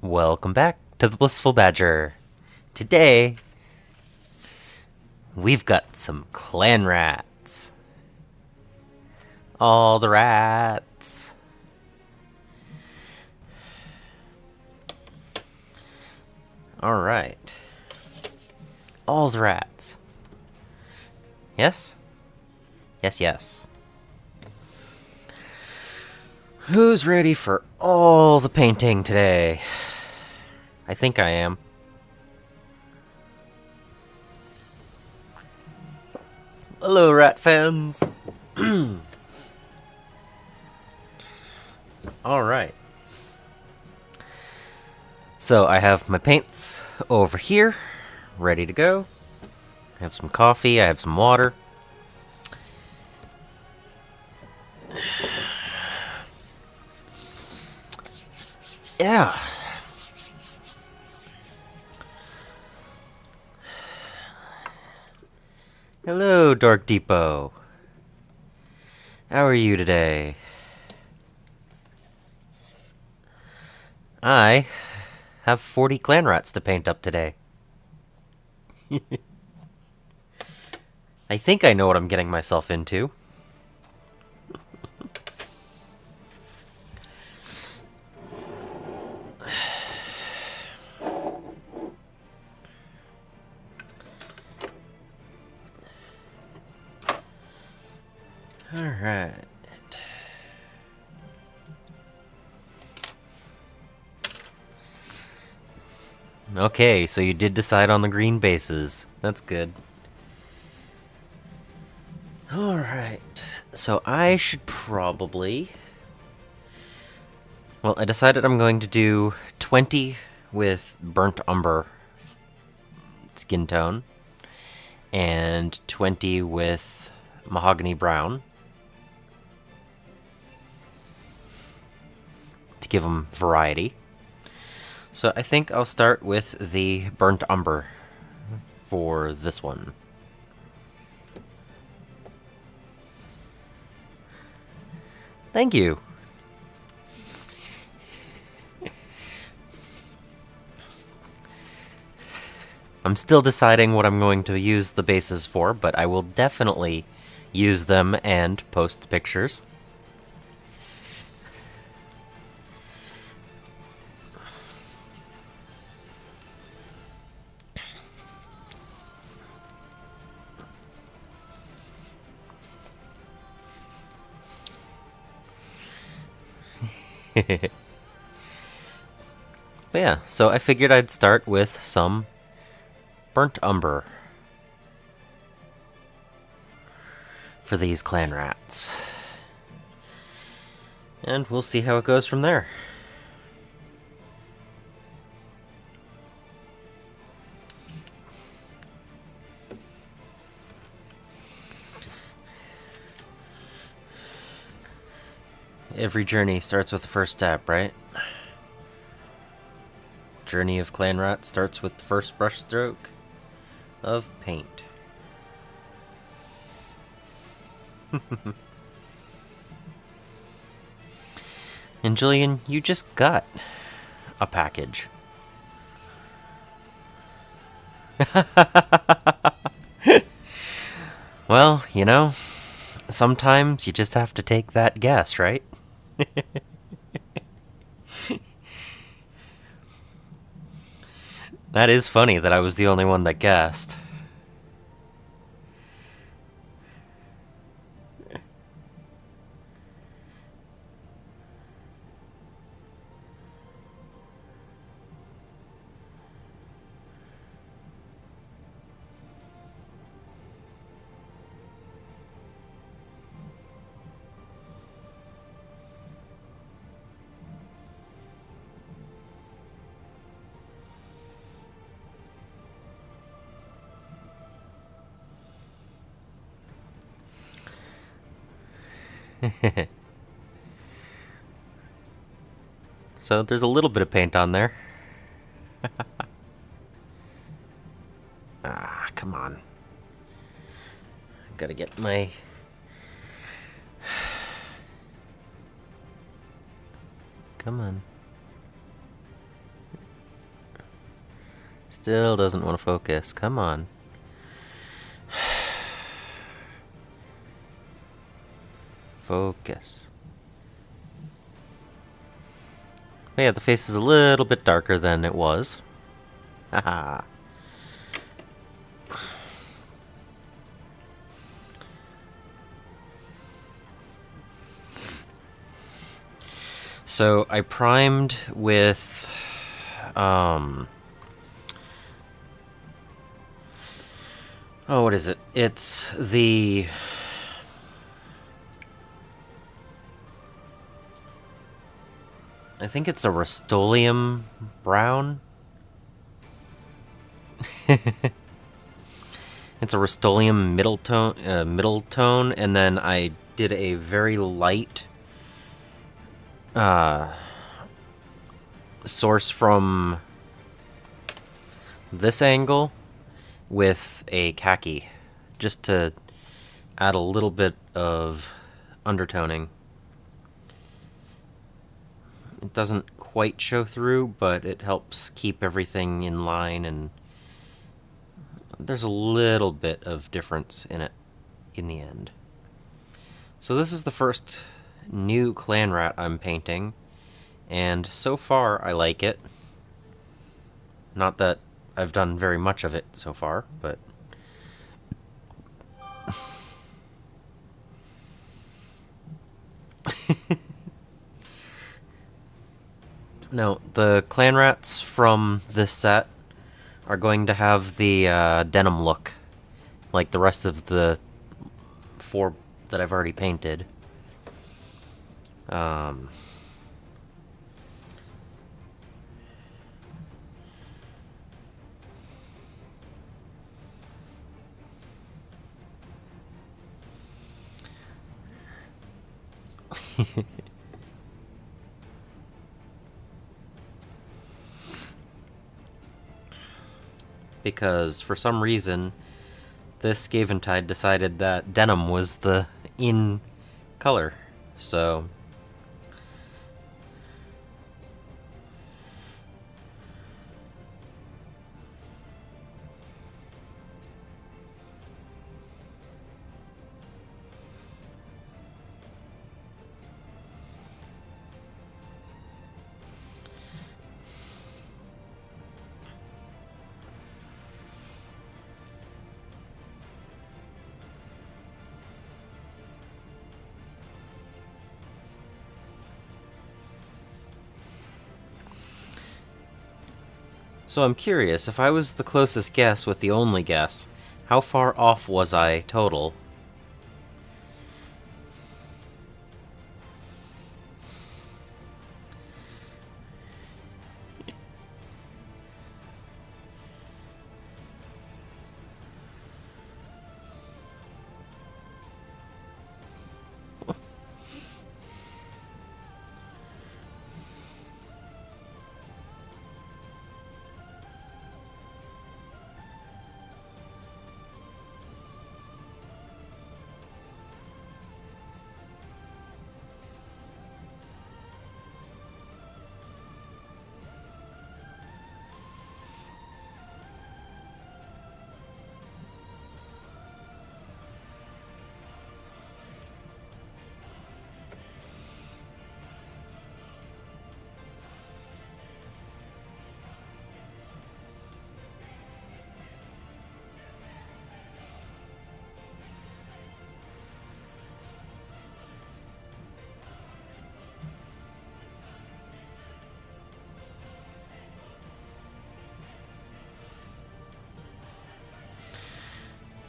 Welcome back to the Blissful Badger. Today, we've got some clan rats. All the rats. Alright. All the rats. Yes? Yes, yes. Who's ready for all the painting today? I think I am. Hello, rat fans. Alright. So I have my paints over here, ready to go. I have some coffee, I have some water. Yeah. Hello, Dark Depot. How are you today? I have 40 clan rats to paint up today. I think I know what I'm getting myself into. Alright. Okay, so you did decide on the green bases. That's good. Alright, so I should probably... Well, I decided I'm going to do 20 with burnt umber skin tone, and 20 with mahogany brown, to give them variety. So I think I'll start with the burnt umber for this one. Thank you. I'm still deciding what I'm going to use the bases for, but I will definitely use them and post pictures. But yeah, so I figured I'd start with some burnt umber for these clan rats. And we'll see how it goes from there. Every journey starts with the first step, right? Journey of Clanrat starts with the first brush stroke of paint. And Jillian, you just got a package. Well, you know, sometimes you just have to take that guess, right? That is funny that I was the only one that guessed. So there's a little bit of paint on there. Ah, come on. Gotta get my... Come on. still doesn't want to focus. Come on. Focus. But yeah, the face is a little bit darker than it was. Haha. So I primed with oh, what is it? It's the I think it's a Rust-Oleum brown. It's a Rust-Oleum middle tone, and then I did a very light source from this angle with a khaki, just to add a little bit of undertoning. It doesn't quite show through, but it helps keep everything in line, and there's a little bit of difference in it in the end. So this is the first new Clanrat I'm painting, and so far I like it. Not that I've done very much of it so far, but no, the Clanrats from this set are going to have the denim look, like the rest of the 4 that I've already painted. Because for some reason, this Skaventide decided that denim was the in color, so So I'm curious, if I was the closest guess with the only guess, how far off was I total?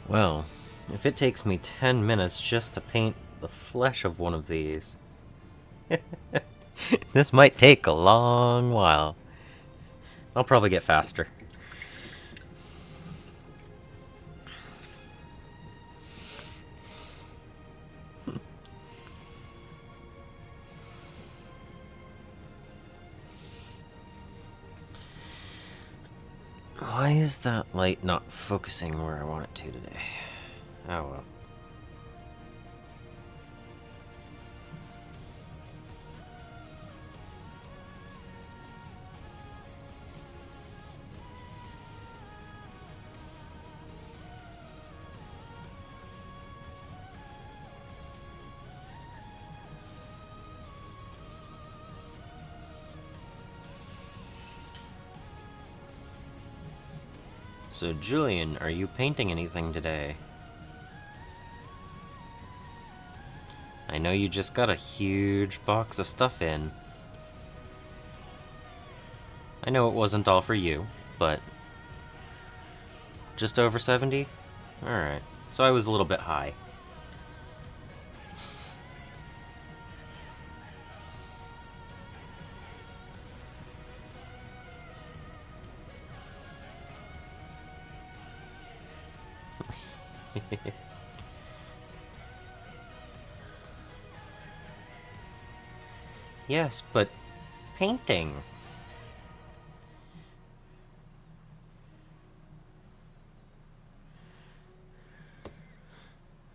Well, if it takes me 10 minutes just to paint the flesh of one of these, this might take a long while. I'll probably get faster. Why is that light not focusing where I want it to today? Oh well. So, Julian, are you painting anything today? I know you just got a huge box of stuff in. I know it wasn't all for you, but... just over 70? Alright, so I was a little bit high. Yes, but painting.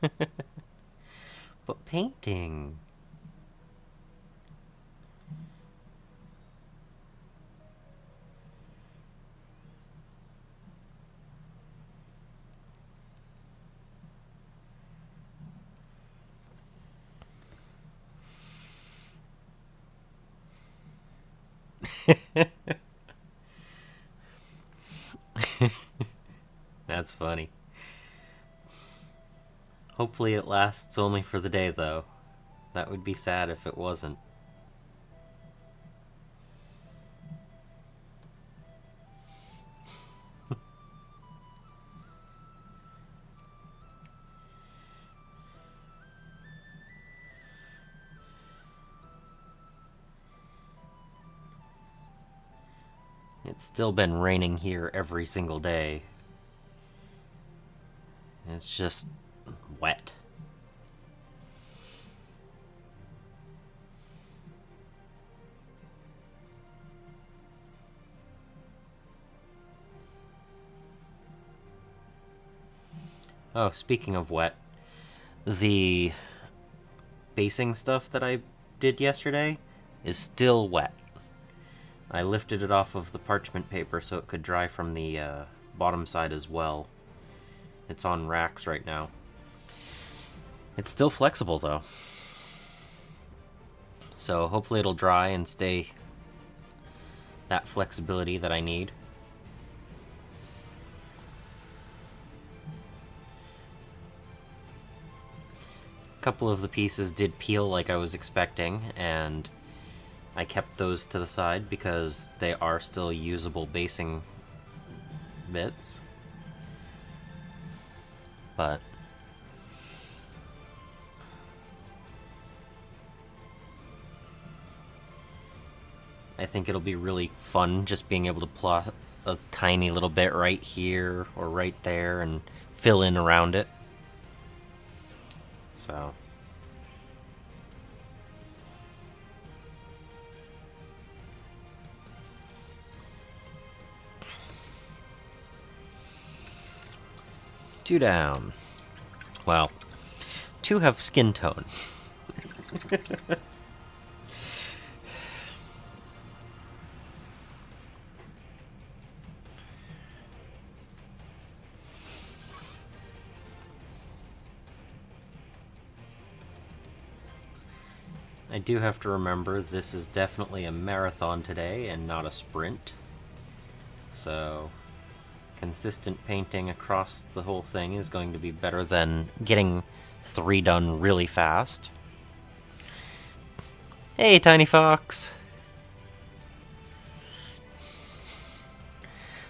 But painting. That's funny. Hopefully it lasts only for the day, though. That would be sad if it wasn't. It's still been raining here every single day. It's just wet. Oh, speaking of wet, the basing stuff that I did yesterday is still wet. I lifted it off of the parchment paper so it could dry from the bottom side as well. It's on racks right now. It's still flexible though. So hopefully it'll dry and stay that flexibility that I need. A couple of the pieces did peel like I was expecting, and I kept those to the side because they are still usable basing bits. But I think it'll be really fun just being able to plot a tiny little bit right here or right there and fill in around it. So two down. Well, two have skin tone. I do have to remember this is definitely a marathon today and not a sprint. So consistent painting across the whole thing is going to be better than getting 3 done really fast. Hey, Tiny Fox!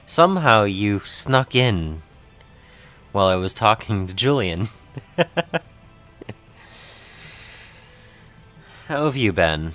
Somehow you snuck in while I was talking to Julian. How have you been?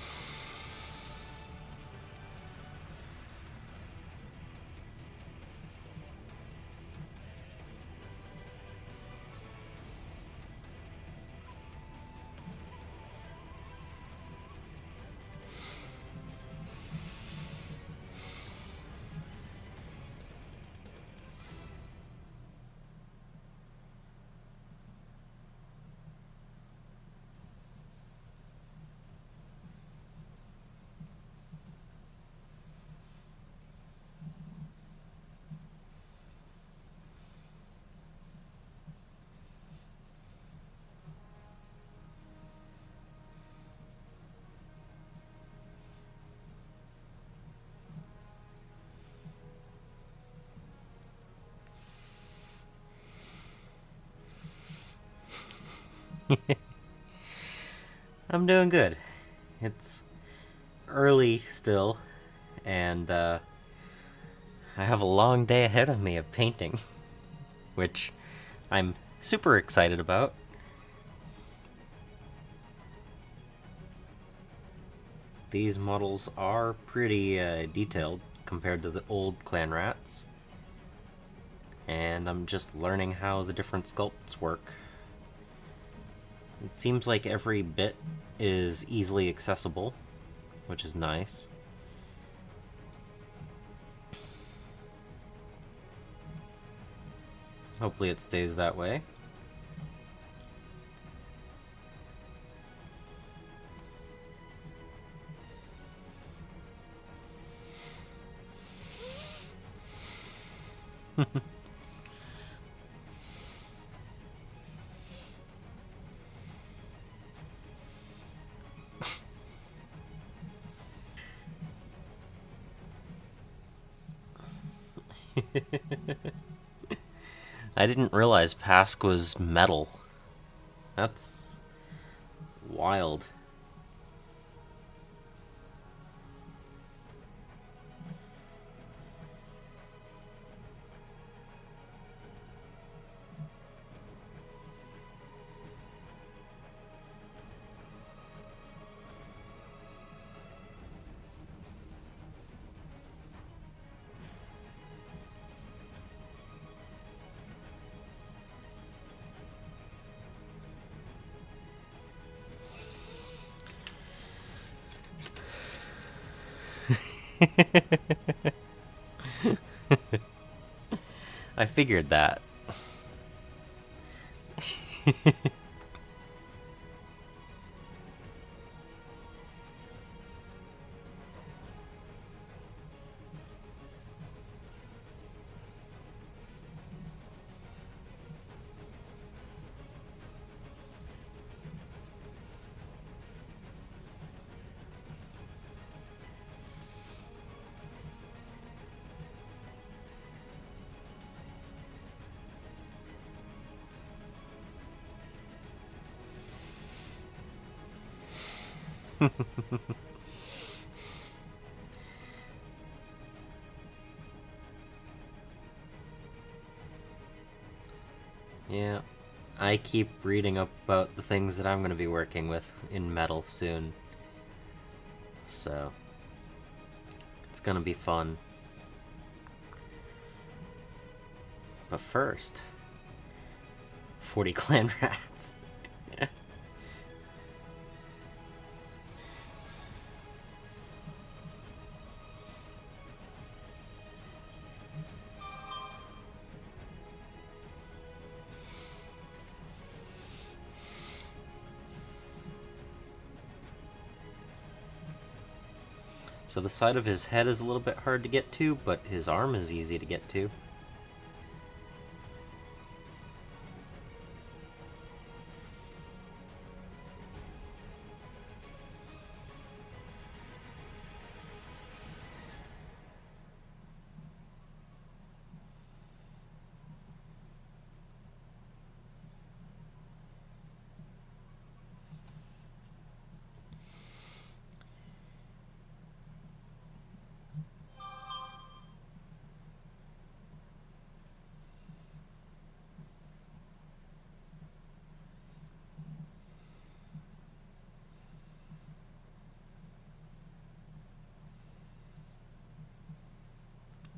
I'm doing good. It's early still, and I have a long day ahead of me of painting, which I'm super excited about. These models are pretty detailed compared to the old Clanrats, and I'm just learning how the different sculpts work. It seems like every bit is easily accessible, which is nice. Hopefully it stays that way. I didn't realize Pask was metal. That's wild. I figured that. Yeah, I keep reading up about the things that I'm going to be working with in metal soon. So, it's going to be fun. But first, 40 clan rats. So the side of his head is a little bit hard to get to, but his arm is easy to get to.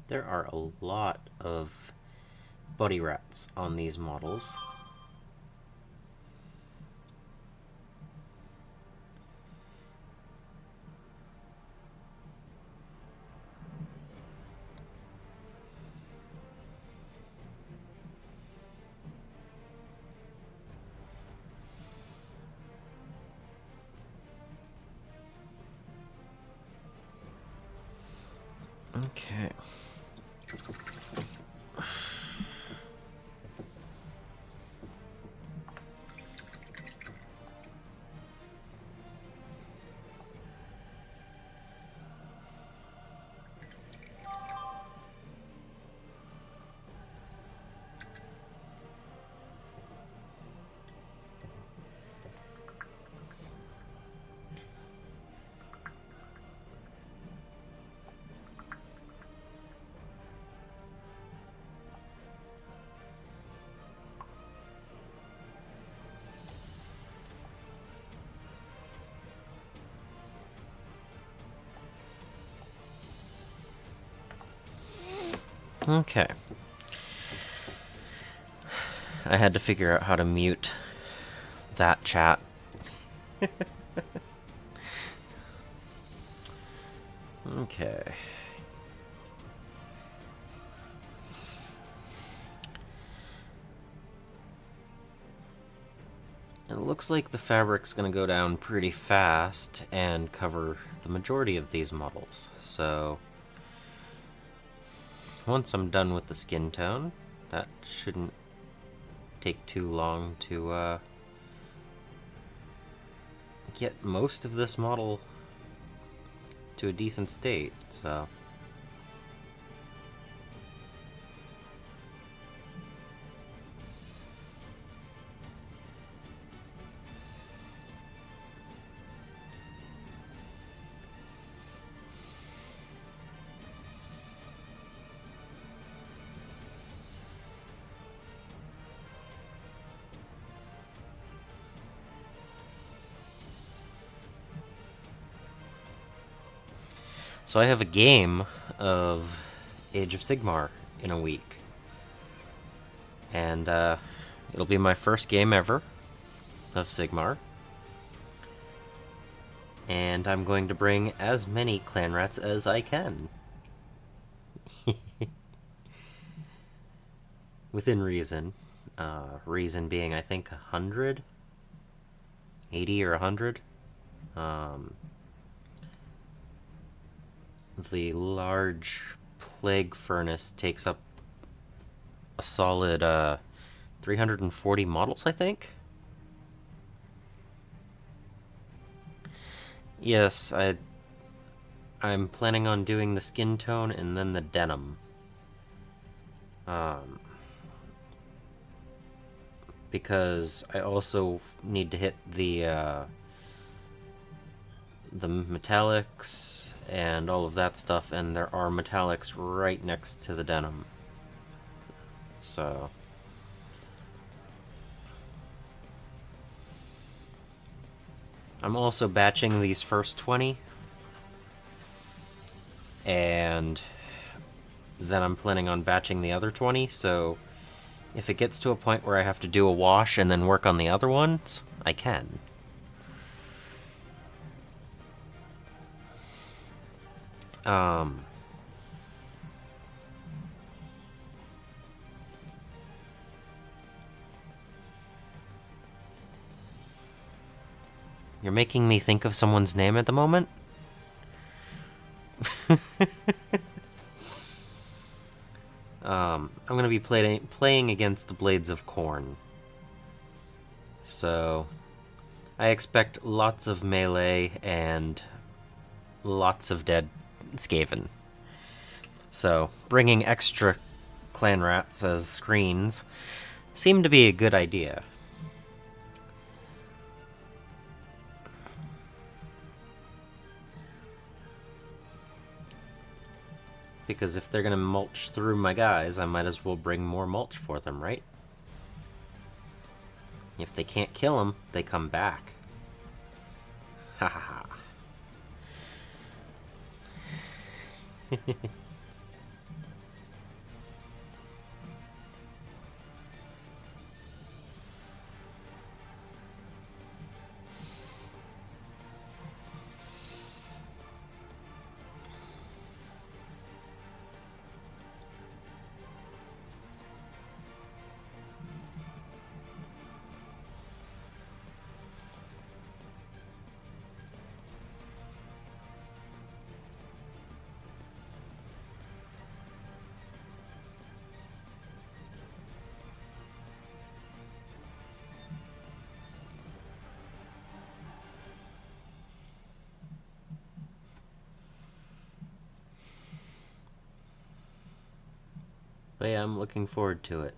There are a lot of buddy rats on these models. Okay. Okay. I had to figure out how to mute that chat. Okay. It looks like the fabric's going to go down pretty fast and cover the majority of these models. So once I'm done with the skin tone, that shouldn't take too long to get most of this model to a decent state. So I have a game of Age of Sigmar in a week. And it'll be my first game ever of Sigmar. And I'm going to bring as many Clanrats as I can. Within reason. Reason being, I think, 100? 80 or 100? The large plague furnace takes up a solid 340 models, I think? Yes, I'm planning on doing the skin tone and then the denim. Because I also need to hit the metallics and all of that stuff, and there are metallics right next to the denim. So I'm also batching these first 20, and then I'm planning on batching the other 20, so if it gets to a point where I have to do a wash and then work on the other ones, I can. You're making me think of someone's name at the moment? I'm going to be playing against the Blades of Corn. So I expect lots of melee and lots of dead Skaven. So bringing extra Clanrats as screens seemed to be a good idea. Because if they're going to mulch through my guys, I might as well bring more mulch for them, right? If they can't kill them, they come back. Ha ha ha. But yeah, I'm looking forward to it.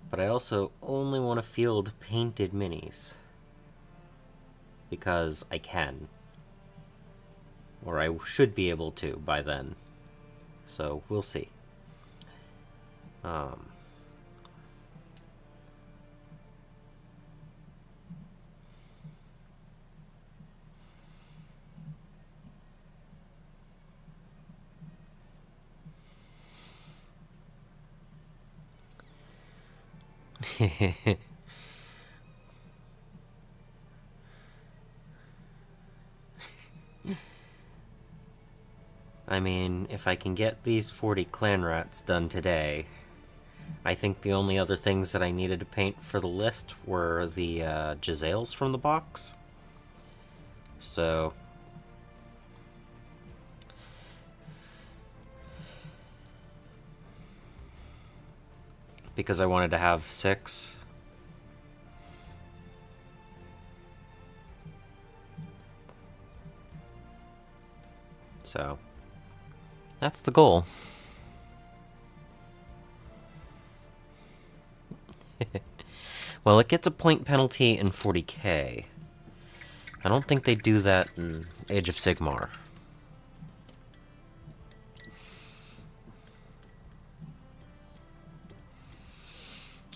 But I also only want to field painted minis. Because I can. Or I should be able to by then. So, we'll see. Um, I mean, if I can get these 40 Clanrats done today, I think the only other things that I needed to paint for the list were the Giselles from the box. So, because I wanted to have 6. So, that's the goal. Well, it gets a point penalty in 40k. I don't think they do that in Age of Sigmar.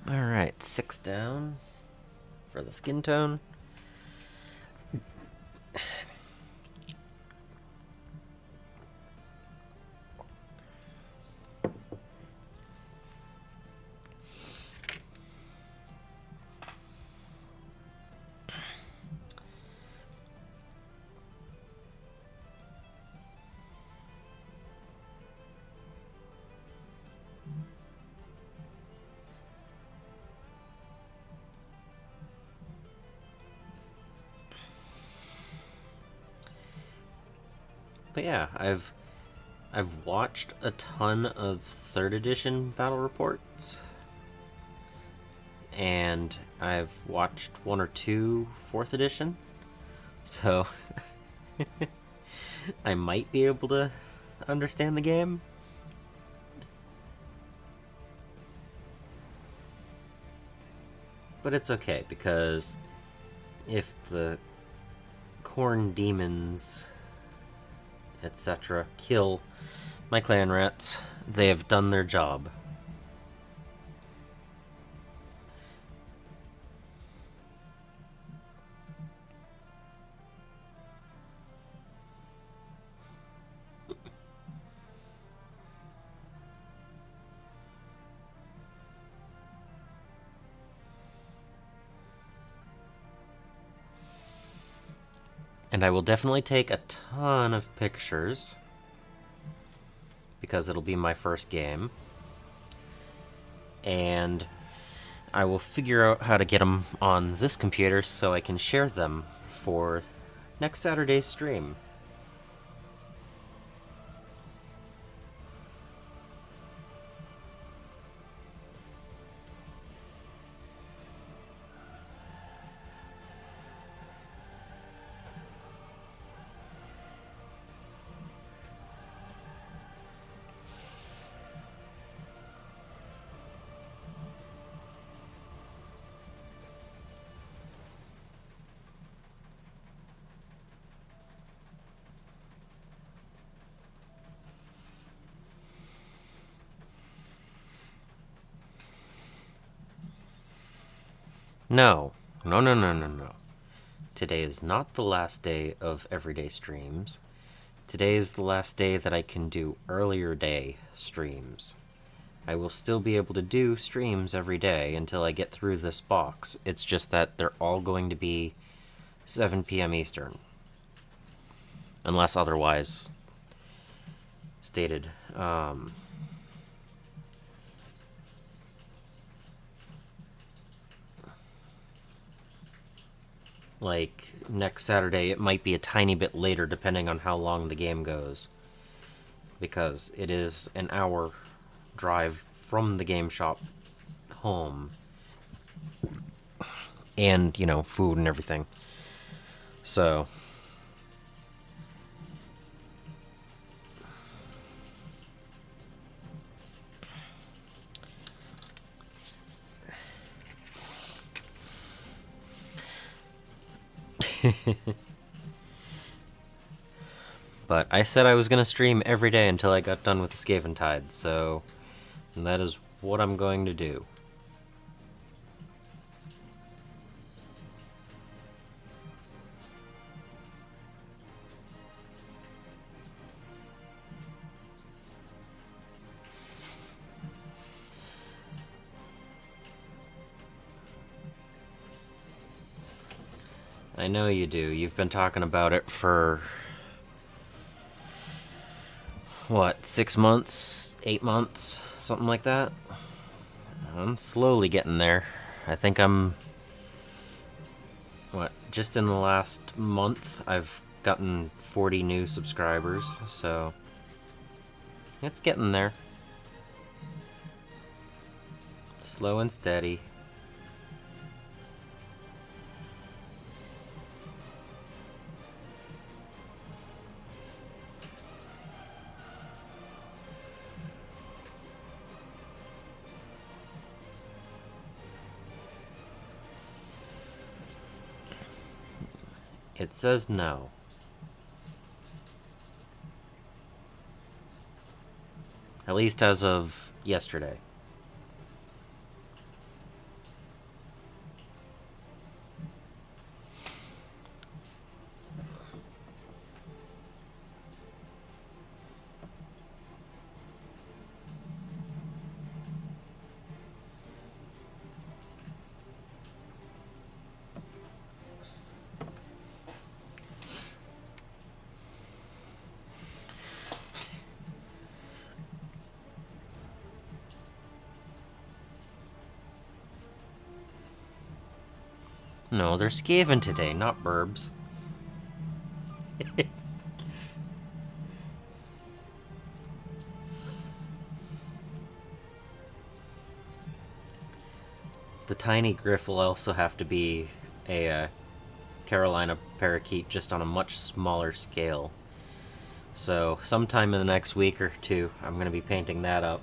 Alright, 6 down for the skin tone. But yeah, I've watched a ton of 3rd edition battle reports, and I've watched 1 or 2 4th edition, so I might be able to understand the game. But it's okay, because if the corn demons, etc., kill my Clanrats, they have done their job. And I will definitely take a ton of pictures, because it'll be my first game. And I will figure out how to get them on this computer so I can share them for next Saturday's stream. No. No, no, no, no, no. Today is not the last day of everyday streams. Today is the last day that I can do earlier day streams. I will still be able to do streams every day until I get through this box. It's just that they're all going to be 7 p.m. Eastern. Unless otherwise stated. Like, next Saturday, it might be a tiny bit later depending on how long the game goes. Because it is an hour drive from the game shop home. And, you know, food and everything. So... But I said I was going to stream every day until I got done with the Skaventide, so that is what I'm going to do. I know you do. You've been talking about it for, what, 6 months? 8 months? Something like that? I'm slowly getting there. I think I'm... What, just in the last month, I've gotten 40 new subscribers, so... It's getting there. Slow and steady. It says no. At least as of yesterday. No, they're Skaventide, not burbs. The tiny griff will also have to be a Carolina parakeet, just on a much smaller scale. So sometime in the next week or two, I'm going to be painting that up.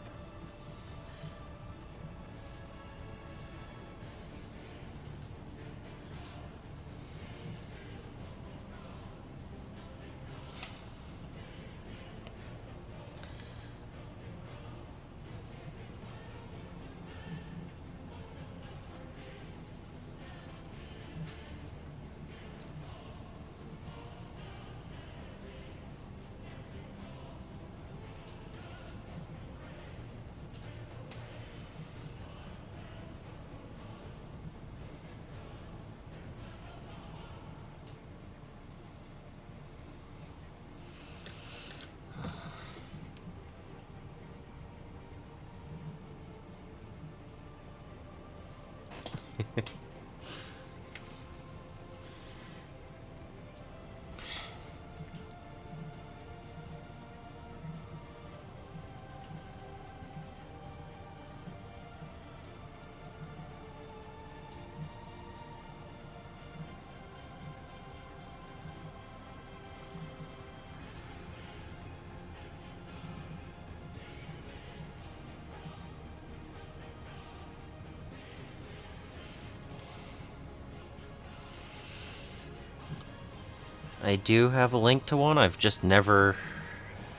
I do have a link to one, I've just never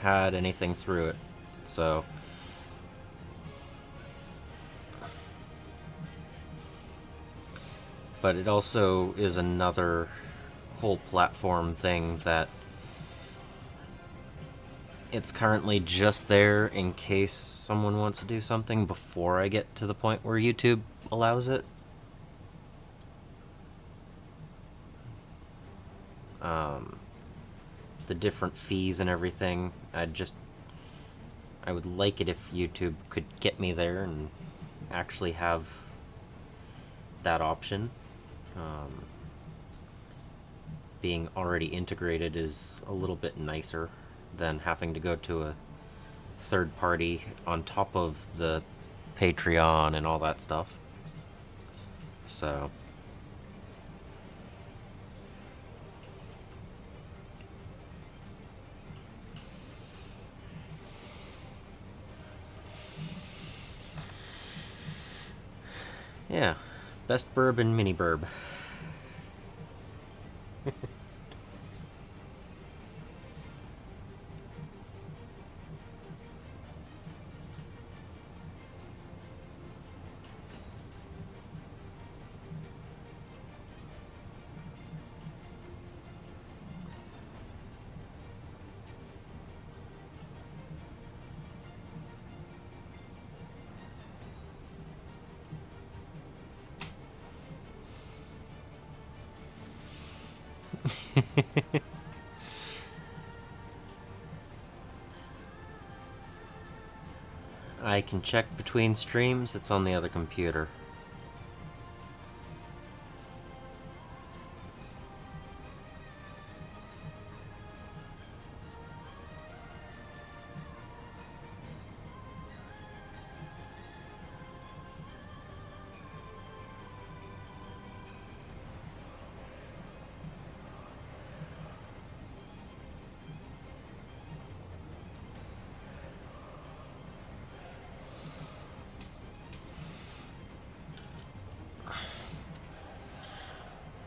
had anything through it, so... But it also is another whole platform thing that it's currently just there in case someone wants to do something before I get to the point where YouTube allows it. The different fees and everything, I would like it if YouTube could get me there and actually have that option. Being already integrated is a little bit nicer than having to go to a third party on top of the Patreon and all that stuff. So... yeah, best burb and mini burb. I can check between streams. It's on the other computer.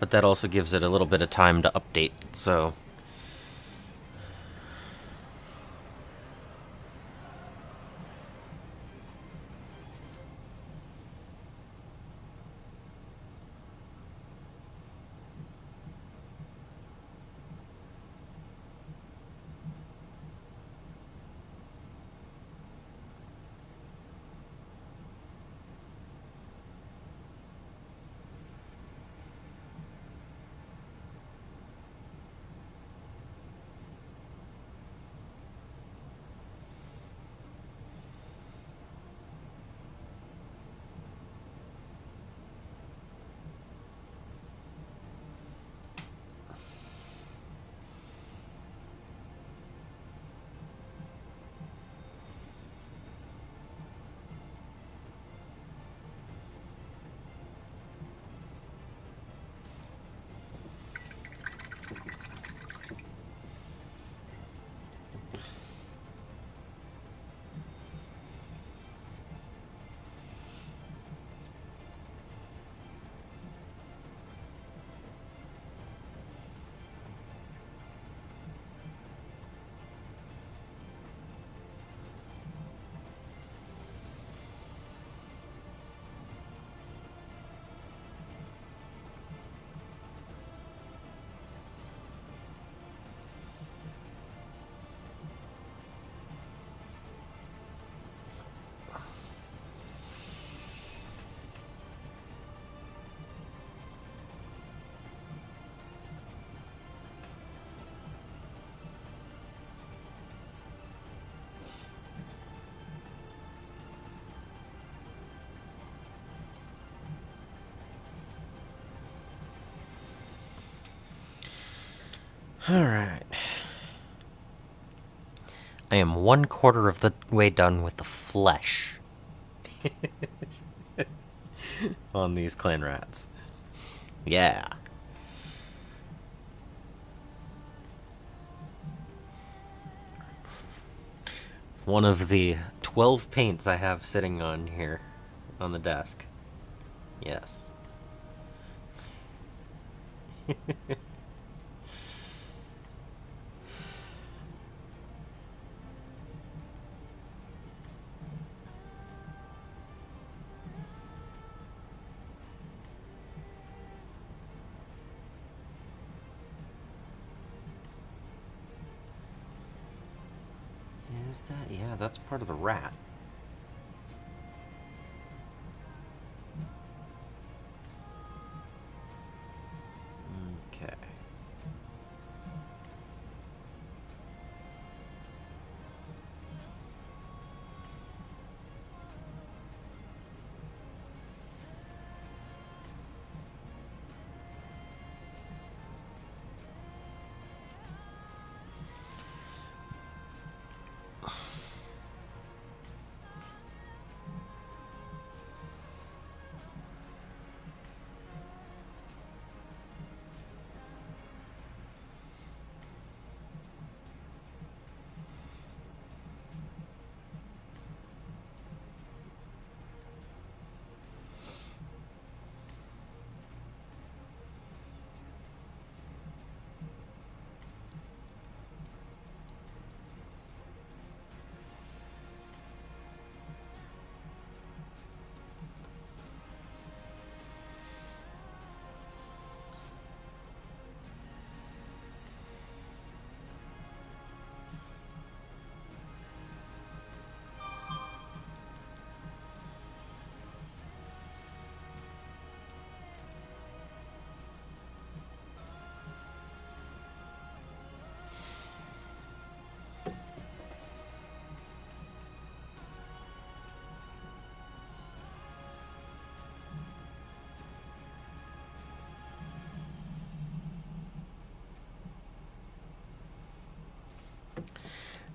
But that also gives it a little bit of time to update, so... Alright. I am 1/4 of the way done with the flesh on these Clanrats. Yeah. One of the 12 paints I have sitting on here on the desk. Yes. Is that? Yeah, that's part of the rat. Okay.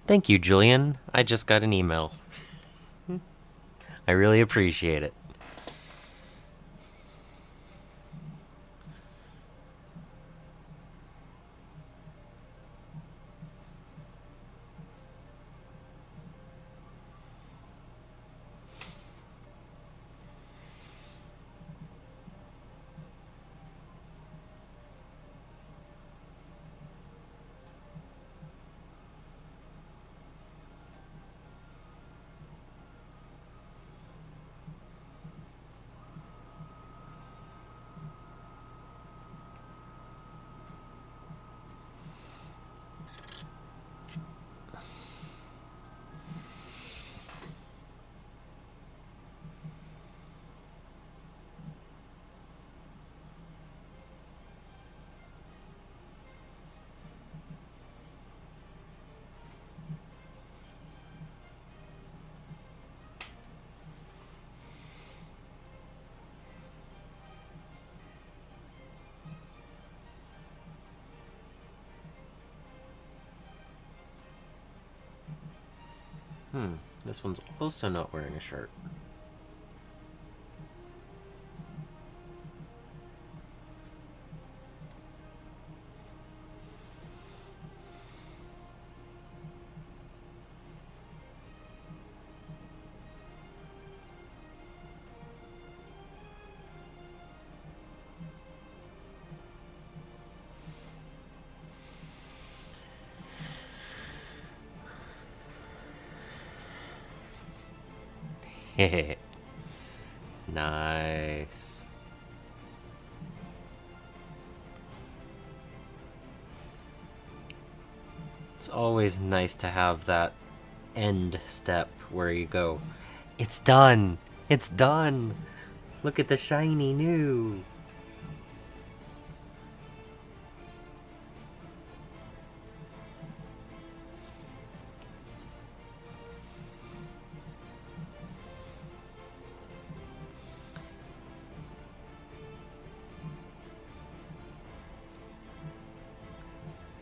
Thank you, Julian. I just got an email. I really appreciate it. This one's also not wearing a shirt. Nice. It's always nice to have that end step where you go, it's done! It's done! Look at the shiny new!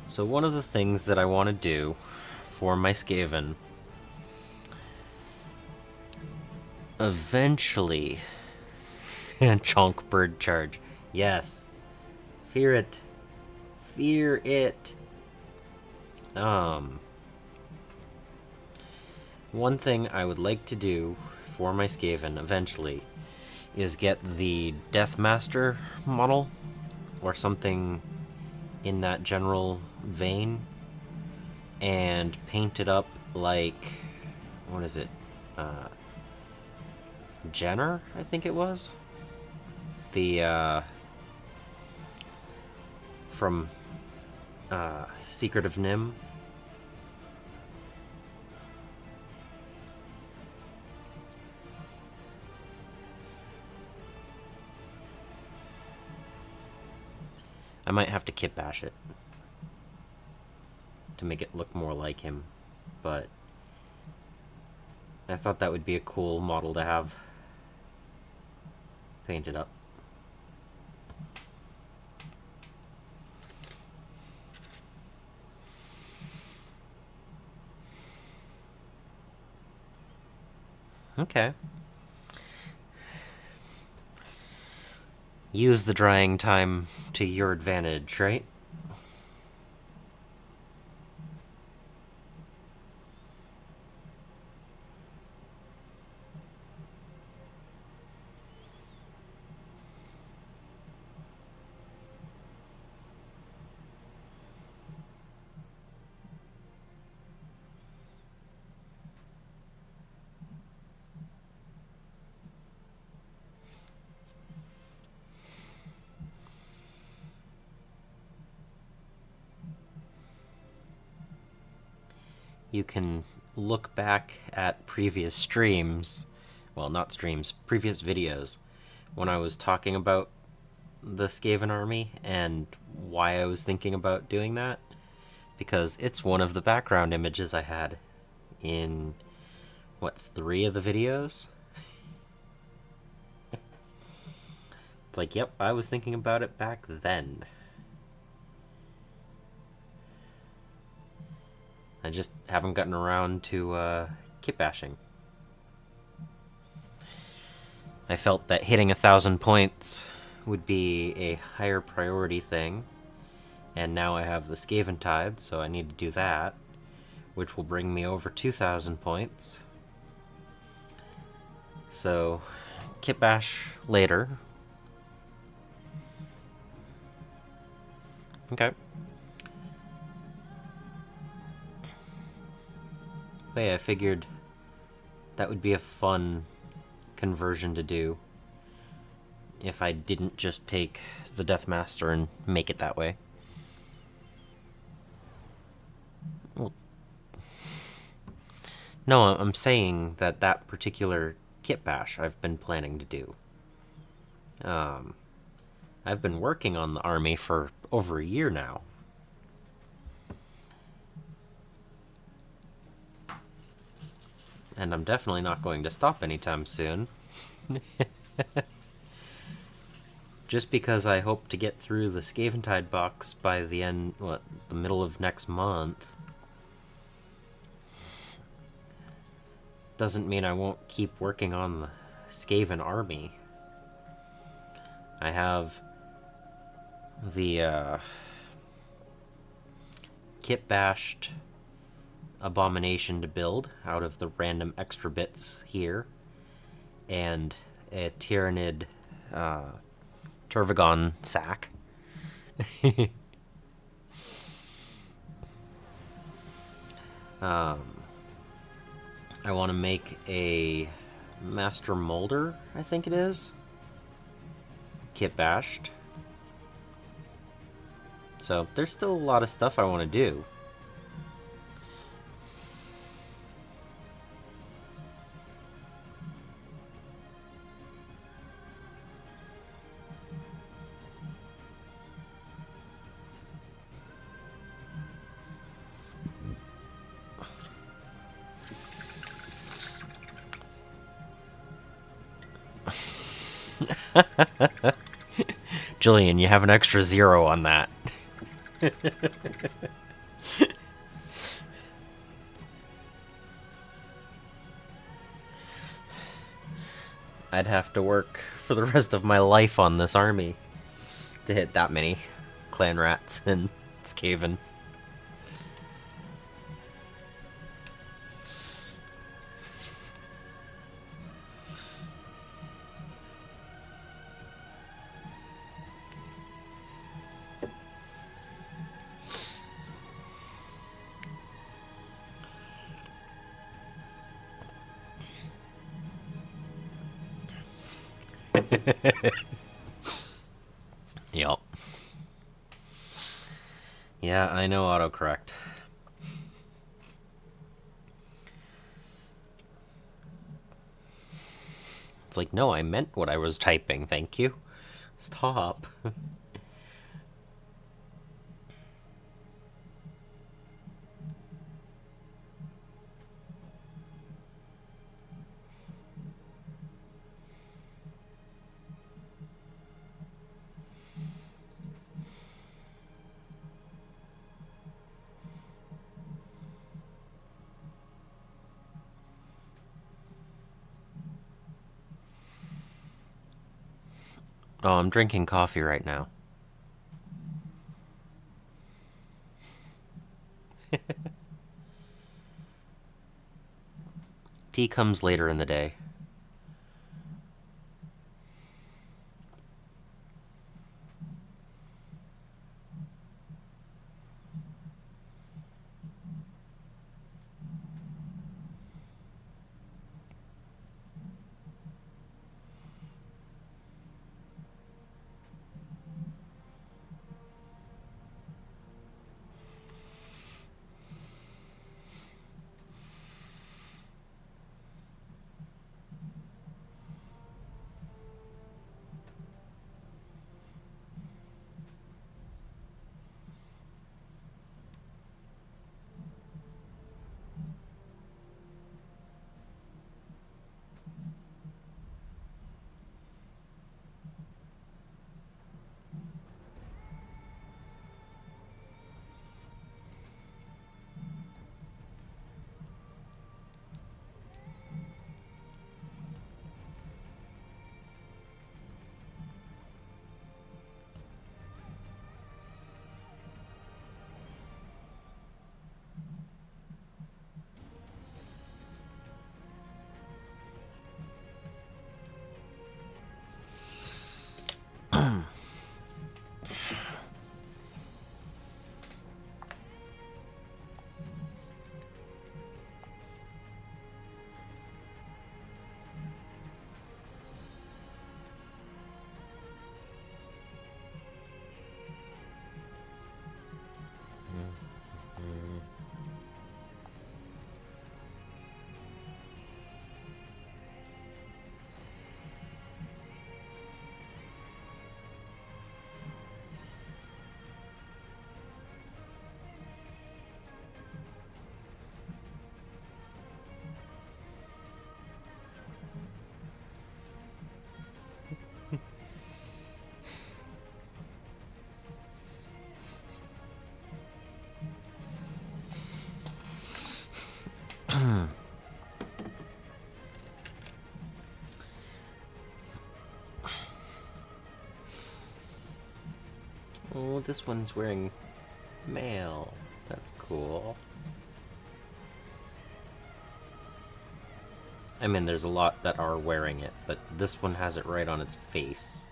So one of the things that I want to do for my Skaven eventually and chonk bird charge. Yes. Fear it. Fear it. One thing I would like to do for my Skaven eventually is get the Deathmaster model or something in that general vein and paint it up like, what is it? Jenner, I think it was. The, from, Secret of Nim. I might have to kit bash it to make it look more like him, but I thought that would be a cool model to have painted up. Okay. Use the drying time to your advantage, right? You can look back at previous streams, well, not streams, previous videos, when I was talking about the Skaven army and why I was thinking about doing that, because it's one of the background images I had in, what, 3 of the videos? It's like, yep, I was thinking about it back then. I just haven't gotten around to kit bashing. I felt that hitting 1,000 points would be a higher priority thing, and now I have the Skaventide, so I need to do that, which will bring me over 2,000 points. So, kit bash later. Okay. But yeah, I figured that would be a fun conversion to do if I didn't just take the Deathmaster and make it that way. Well, no, I'm saying that that particular kit bash I've been planning to do. I've been working on the army for over a year now. And I'm definitely not going to stop anytime soon. Just because I hope to get through the Skaventide box by the middle of next month, doesn't mean I won't keep working on the Skaven army. I have the kit bashed abomination to build out of the random extra bits here, and a Tyrannid Turvagon sack. I want to make a Master Molder, I think it is. Kit bashed. So there's still a lot of stuff I want to do. Jillian, you have an extra 0 on that. I'd have to work for the rest of my life on this army to hit that many Clanrats and Skaven. Yup. Yeah, I know autocorrect. It's like, no, I meant what I was typing, thank you. Stop. Oh, I'm drinking coffee right now. Tea comes later in the day. Oh, this one's wearing mail. That's cool. I mean, there's a lot that are wearing it, but this one has it right on its face.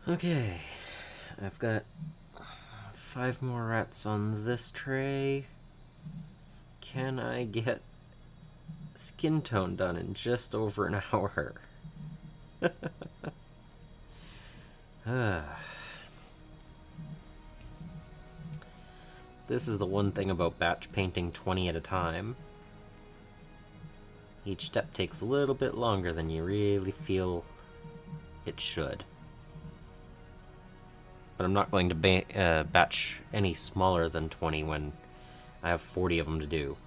Okay, I've got 5 more rats on this tray. Can I get skin tone done in just over an hour? This is the one thing about batch painting 20 at a time. Each step takes a little bit longer than you really feel it should. But I'm not going to batch any smaller than 20 when I have 40 of them to do.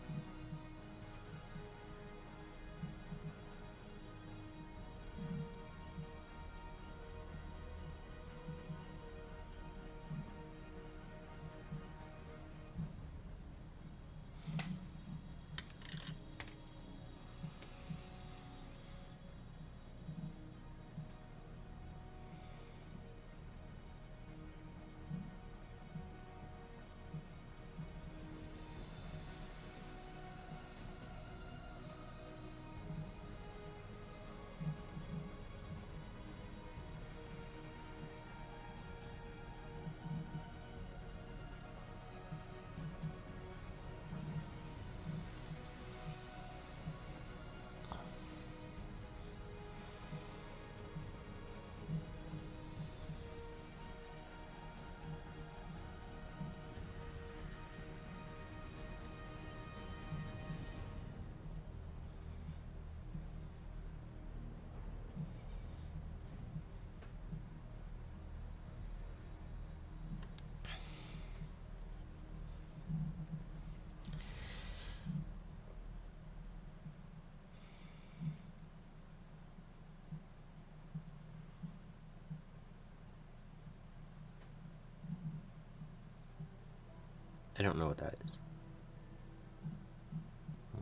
I don't know what that is.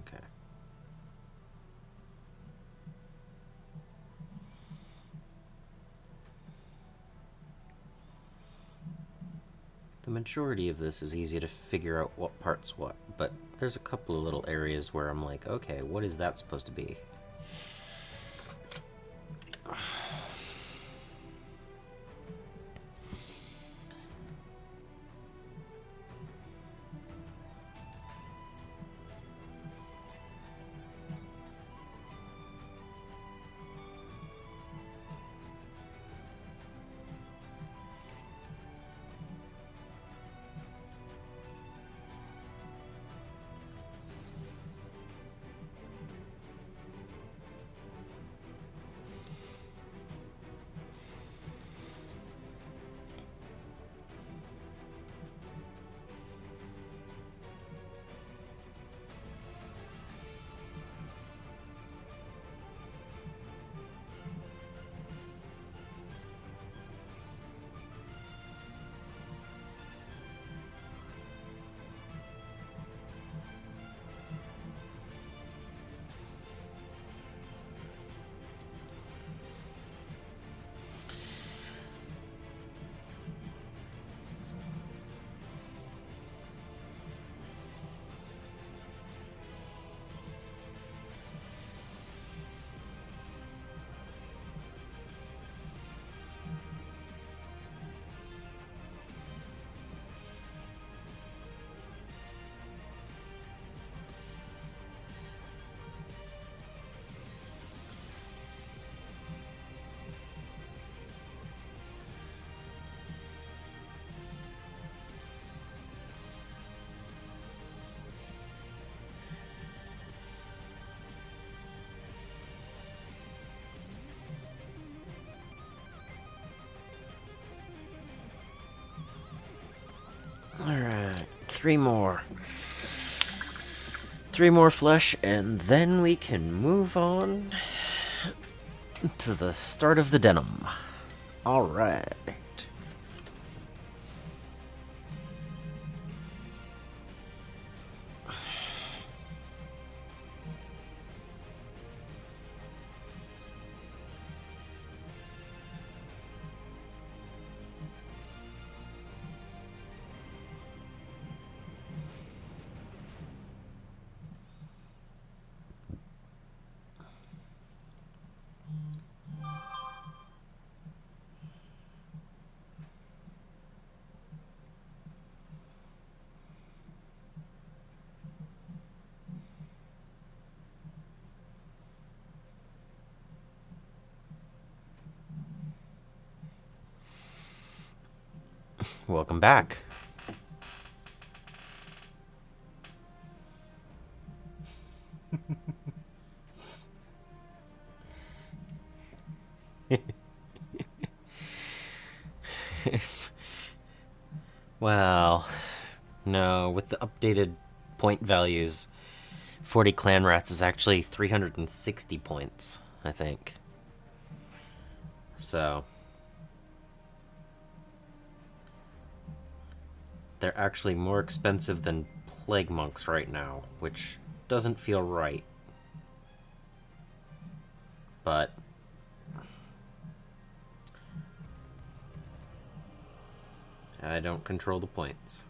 Okay. The majority of this is easy to figure out what part's what, but there's a couple of little areas where I'm like, okay, what is that supposed to be? Alright, 3 more. 3 more flesh, and then we can move on to the start of the denim. Alright. Welcome back. Well, no, with the updated point values, 40 Clanrats is actually 360 points, I think. So, they're actually more expensive than Plague Monks right now, which doesn't feel right. But I don't control the points.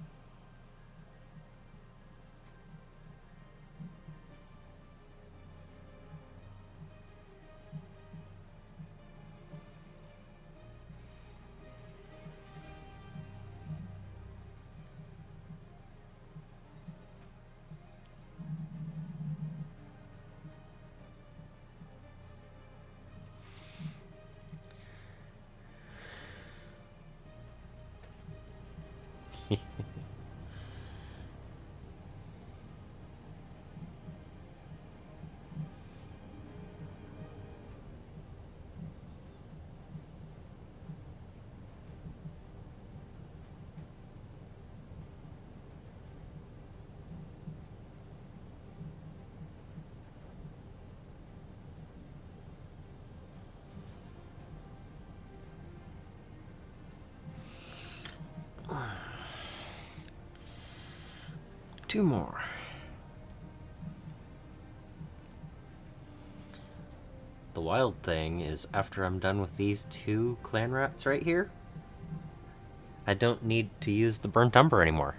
Two more. The wild thing is, after I'm done with these 2 Clanrats right here, I don't need to use the burnt umber anymore.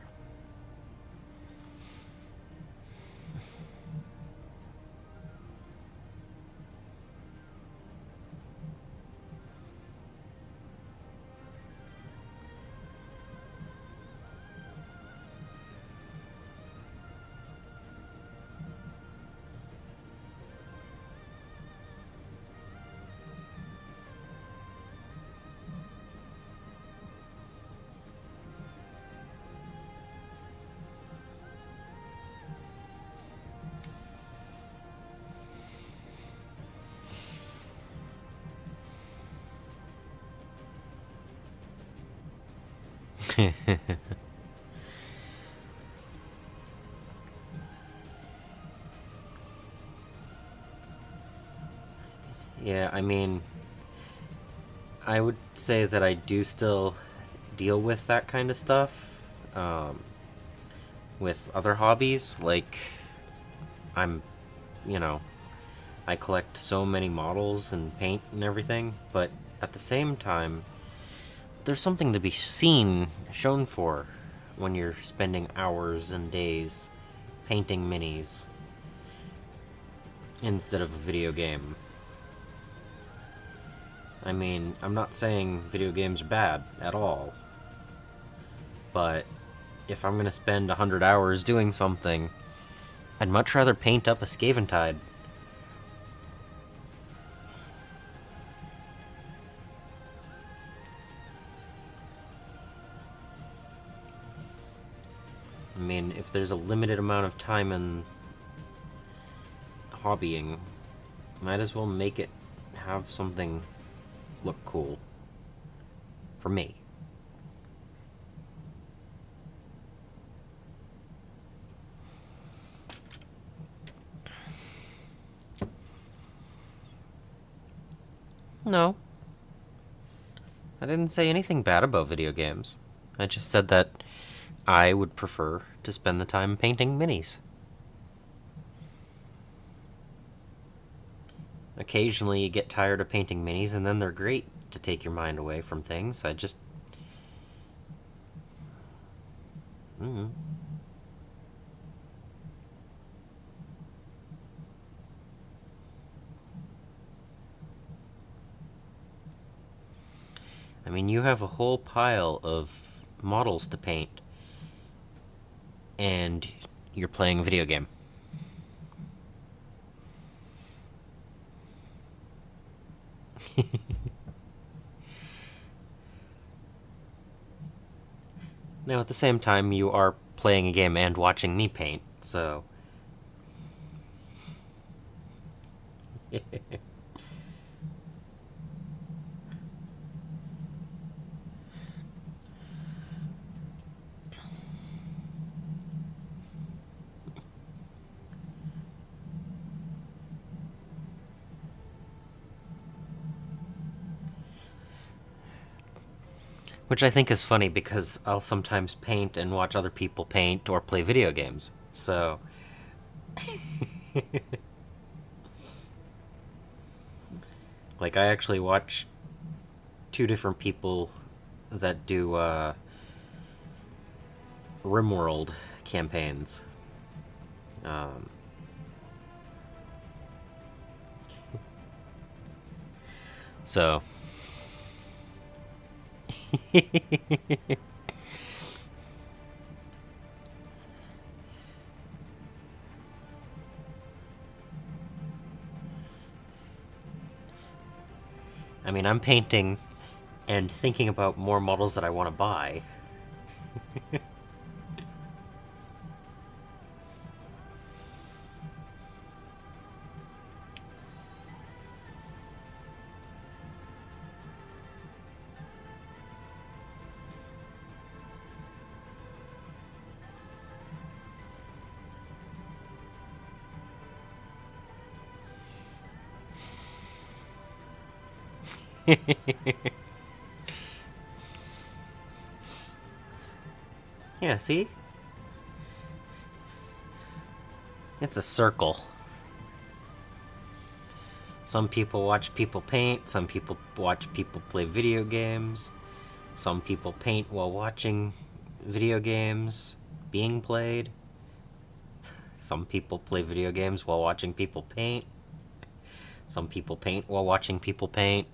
Yeah, I mean, I would say that I do still deal with that kind of stuff with other hobbies. Like, I'm, you know, I collect so many models and paint and everything, but at the same time, there's something to be seen, shown for, when you're spending hours and days painting minis instead of a video game. I mean, I'm not saying video games are bad at all, but if I'm gonna spend 100 hours doing something, I'd much rather paint up a Skaventide. I mean, if there's a limited amount of time in hobbying, might as well make it have something look cool. For me. No, I didn't say anything bad about video games. I just said that I would prefer to spend the time painting minis. Occasionally you get tired of painting minis, and then they're great to take your mind away from things. I just... I mean, you have a whole pile of models to paint, and you're playing a video game. Now, at the same time, you are playing a game and watching me paint, so... Which I think is funny because I'll sometimes paint and watch other people paint or play video games. So... like, I actually watch two different people that do RimWorld campaigns. So... I mean, I'm painting and thinking about more models that I want to buy. Yeah, see? It's a circle. Some people watch people paint, some people watch people play video games, some people paint while watching video games being played. Some people play video games while watching people paint. Some people paint while watching people paint.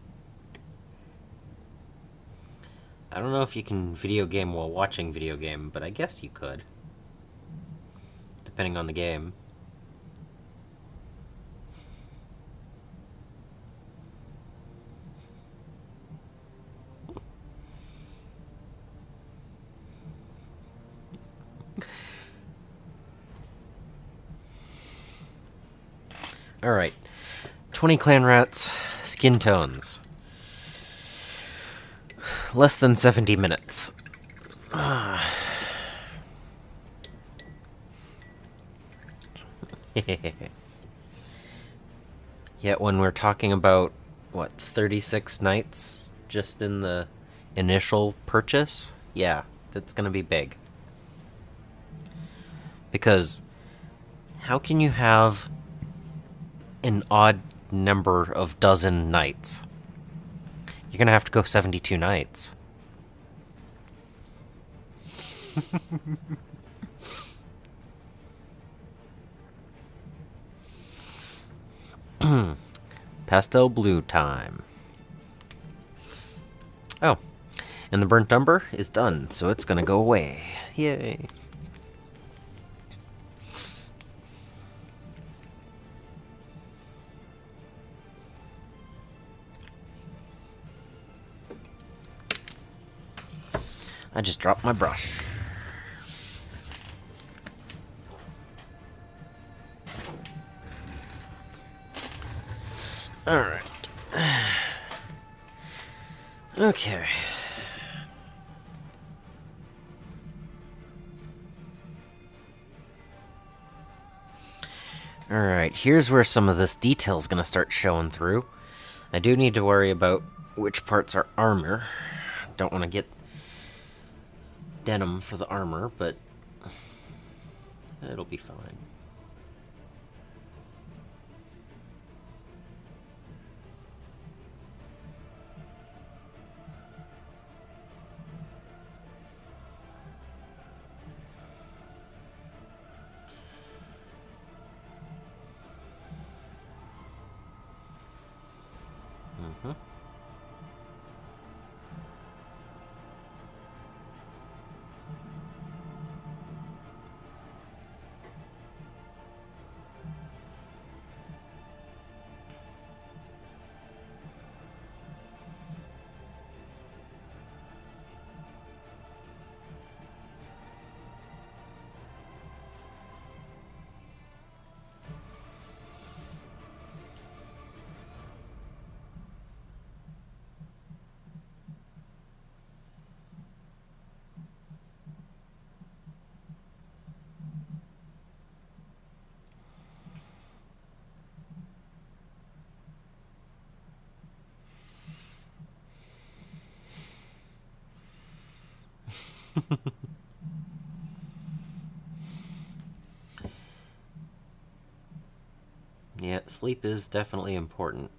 I don't know if you can video game while watching video game, but I guess you could. Depending on the game. Alright. 20 Clanrats, skin tones. Less than 70 minutes. Yet when we're talking about, what, 36 nights just in the initial purchase? Yeah, that's gonna be big. Because how can you have an odd number of dozen nights? You're gonna have to go 72 nights. Pastel blue time. Oh, and the burnt umber is done, so it's gonna go away. Yay. I just dropped my brush. Alright. Okay. Alright, here's where some of this detail's gonna start showing through. I do need to worry about which parts are armor. Don't want to get denim for the armor, but it'll be fine. Mm-hmm. Yeah, sleep is definitely important.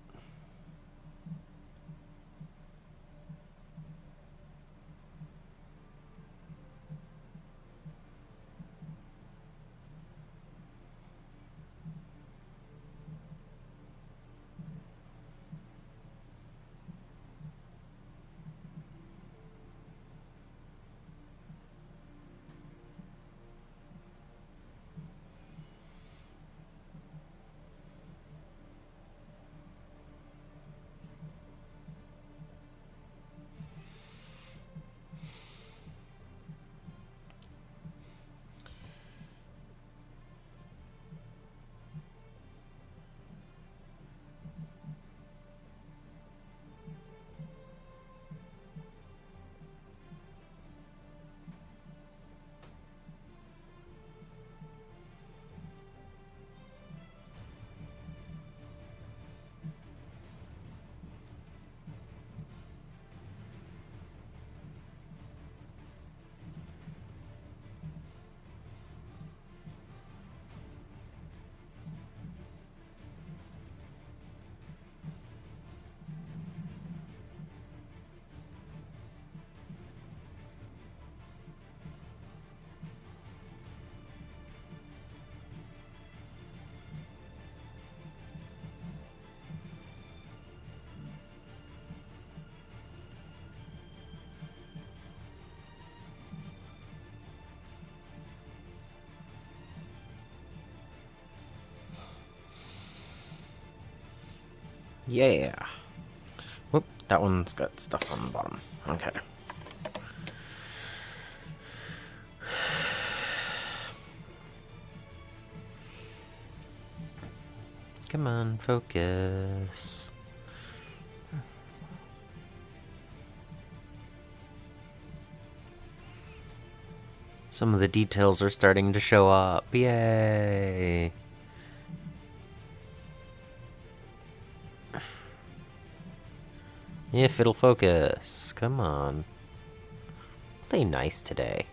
Yeah. Whoop, that one's got stuff on the bottom. Okay. Come on, focus. Some of the details are starting to show up. Yay! If it'll focus. Come on. Play nice today.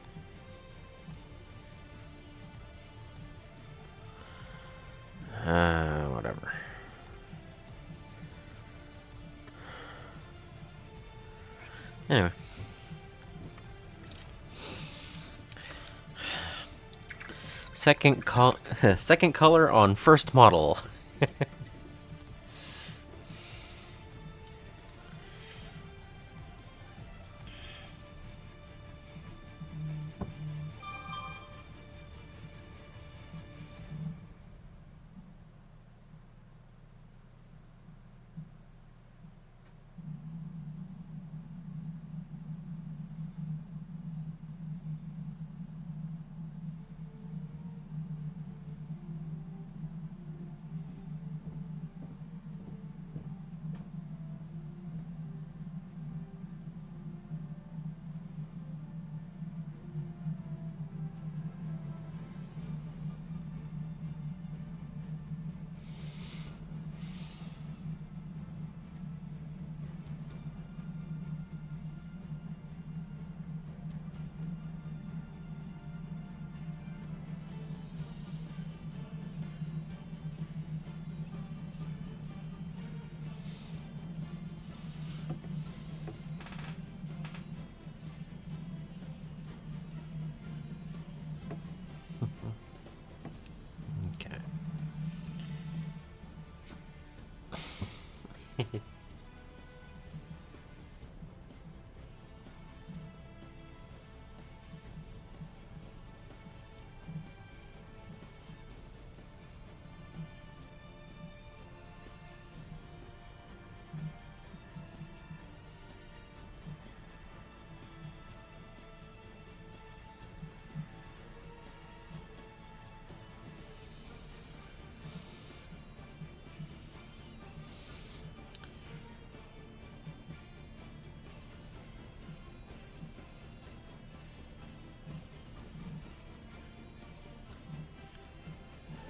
Whatever. Anyway. Second color on first model.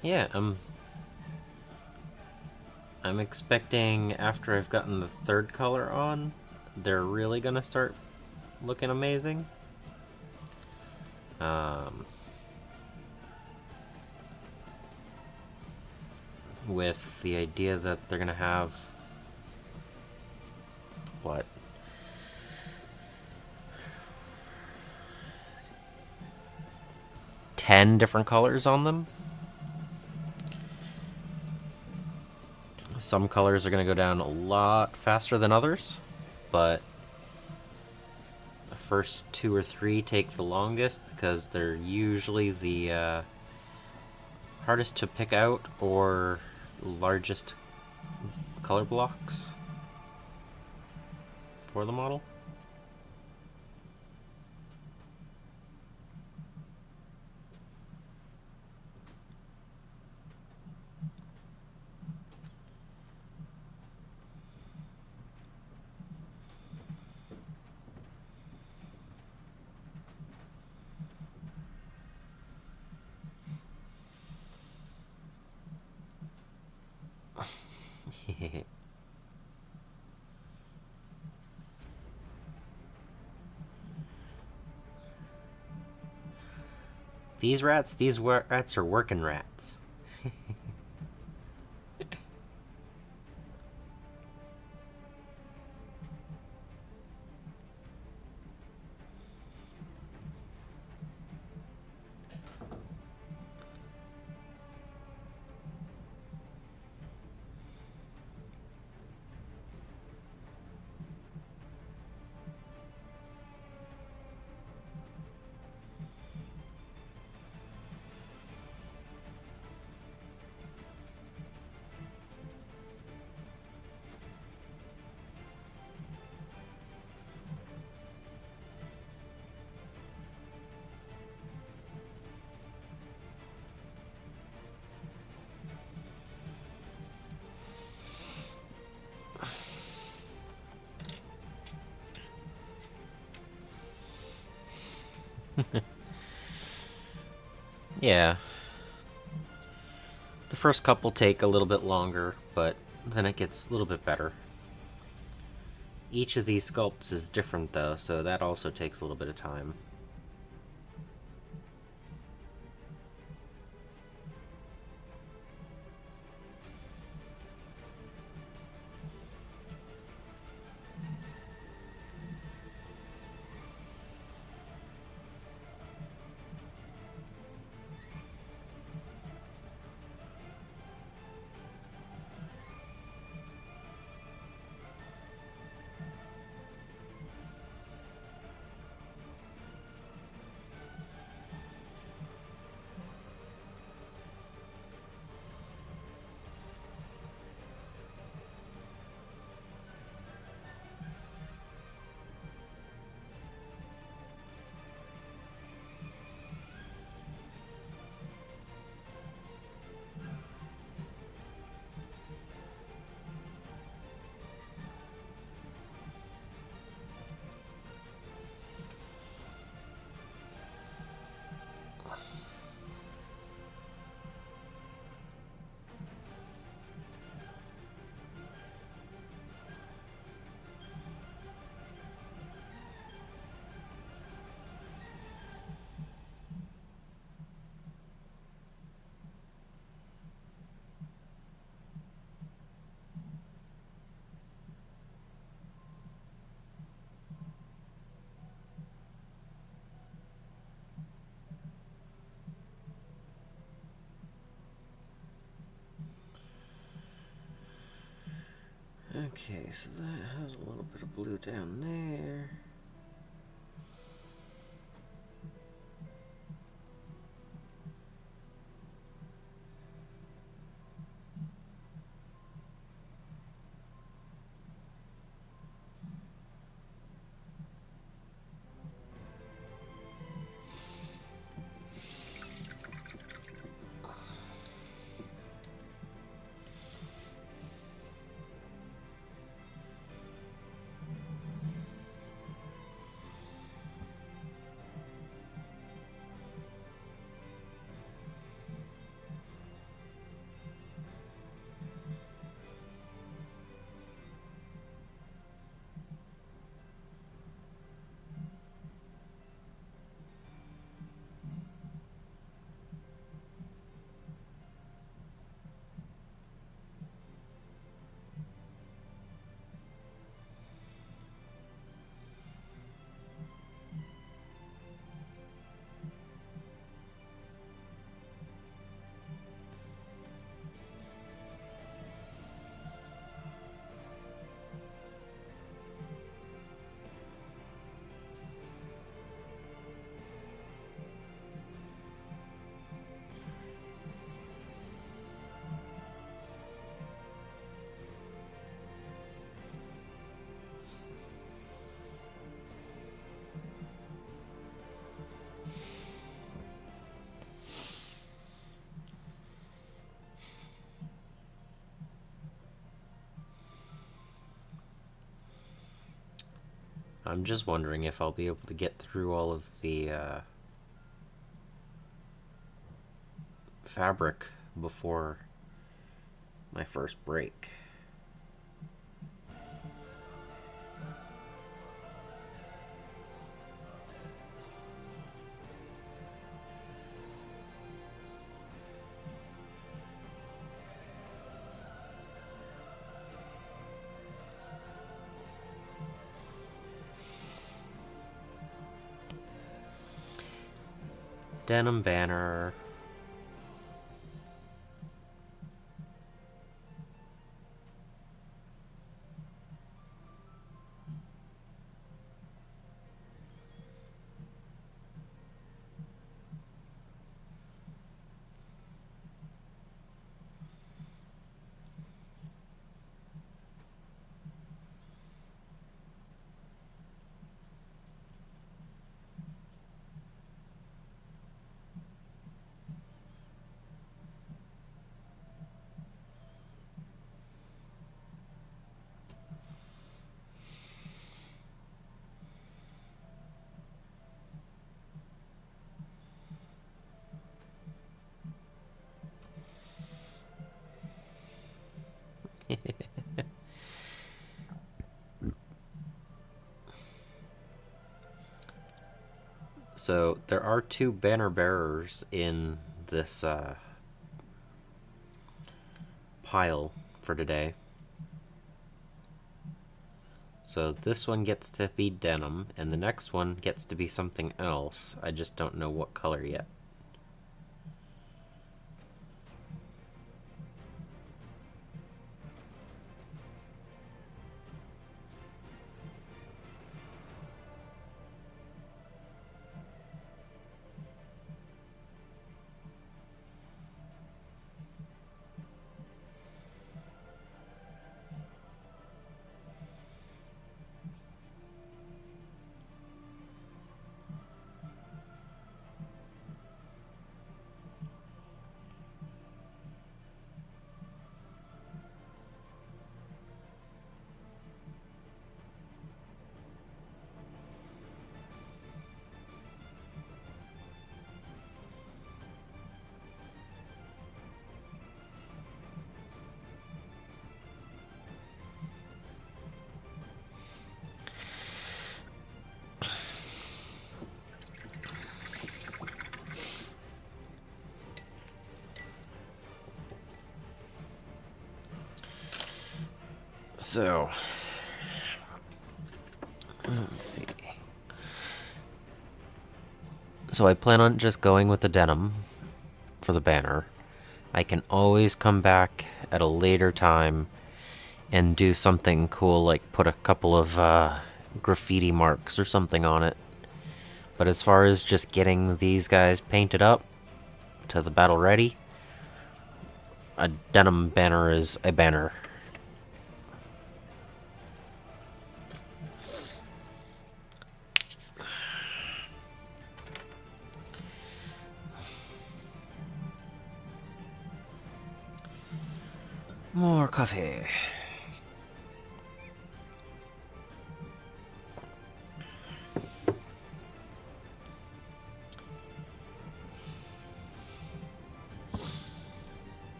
Yeah, I'm expecting after I've gotten the third color on, they're really gonna start looking amazing. With the idea that they're gonna have what 10 different colors on them. Some colors are gonna go down a lot faster than others, but the first two or three take the longest because they're usually the hardest to pick out or largest color blocks for the model. These rats are working rats. Yeah, the first couple take a little bit longer, but then it gets a little bit better. Each of these sculpts is different though, so that also takes a little bit of time. Okay, so that has a little bit of blue down there. I'm just wondering if I'll be able to get through all of the fabric before my first break. Denim banner. So there are 2 banner bearers in this pile for today. So this one gets to be denim, and the next one gets to be something else. I just don't know what color yet. So, let's see. So I plan on just going with the denim for the banner. I can always come back at a later time and do something cool, like put a couple of graffiti marks or something on it. But as far as just getting these guys painted up to the battle ready, a denim banner is a banner. More coffee.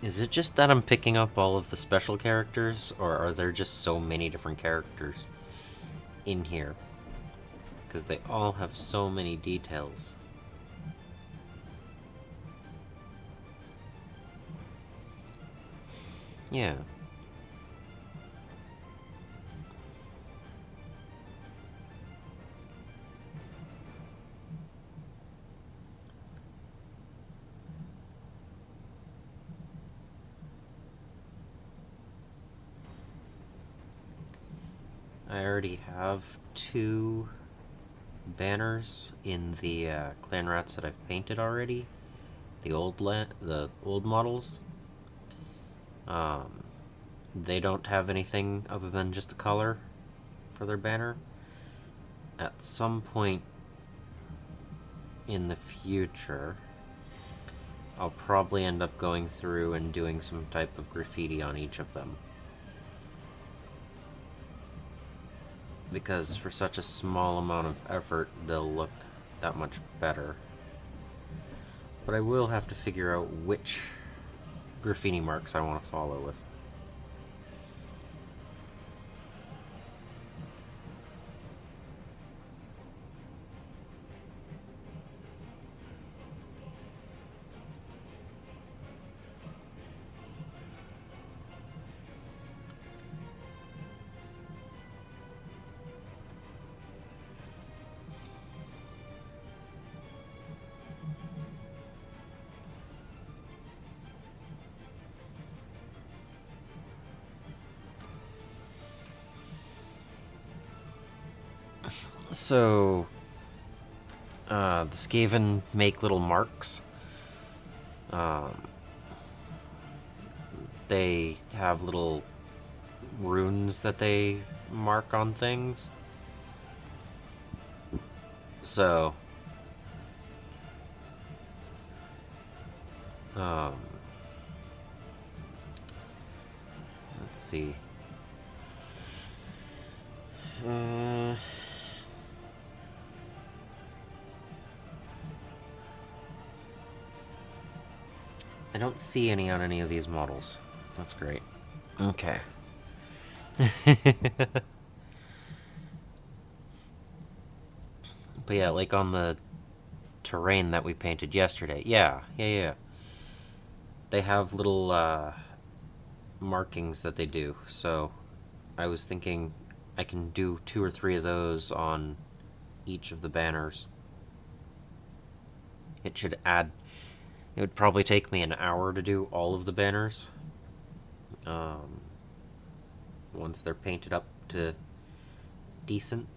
Is it just that I'm picking up all of the special characters, or are there just so many different characters in here? Because they all have so many details. Yeah. I already have 2 banners in the Clanrats that I've painted already. The old models. They don't have anything other than just a color for their banner. At some point in the future, I'll probably end up going through and doing some type of graffiti on each of them. because for such a small amount of effort, they'll look that much better. But I will have to figure out which graffiti marks I want to follow with. So, the Skaven make little marks. They have little runes that they mark on things. So, let's see. I don't see any on any of these models. That's great. Okay. But yeah, like on the terrain that we painted yesterday. Yeah. They have little markings that they do. So I was thinking I can do 2 or 3 of those on each of the banners. It should add. It would probably take me an hour to do all of the banners. Once they're painted up to decent.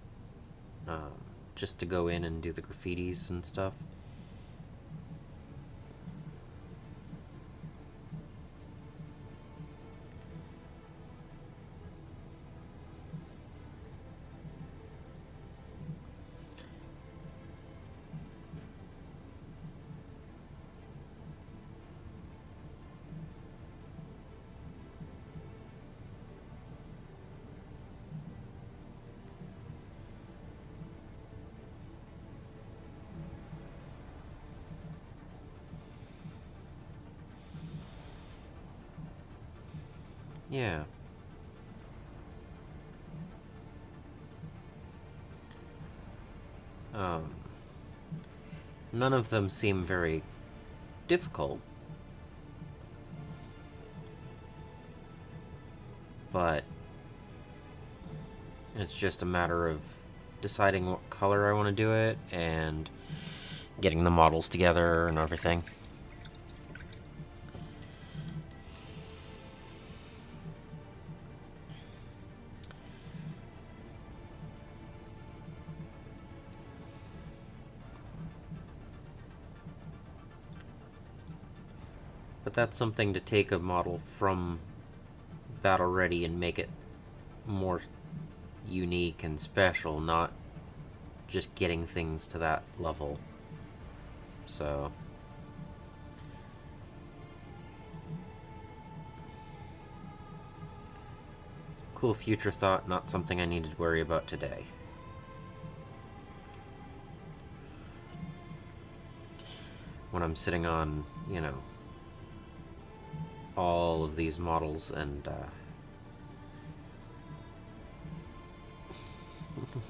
Just to go in and do the graffitis and stuff. Yeah. None of them seem very difficult. But it's just a matter of deciding what color I want to do it and getting the models together and everything. But that's something to take a model from Battle Ready and make it more unique and special, not just getting things to that level. So cool future thought, not something I needed to worry about today. When I'm sitting on, all of these models and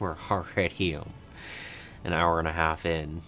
we're already an hour and a half in.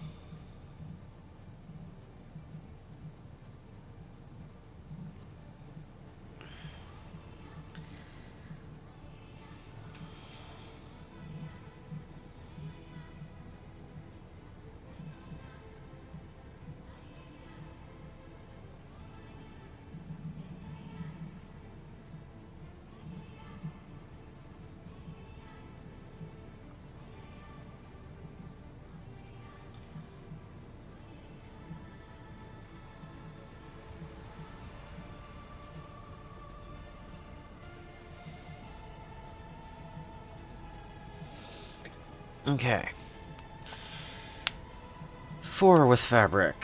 Okay. 4 with fabric.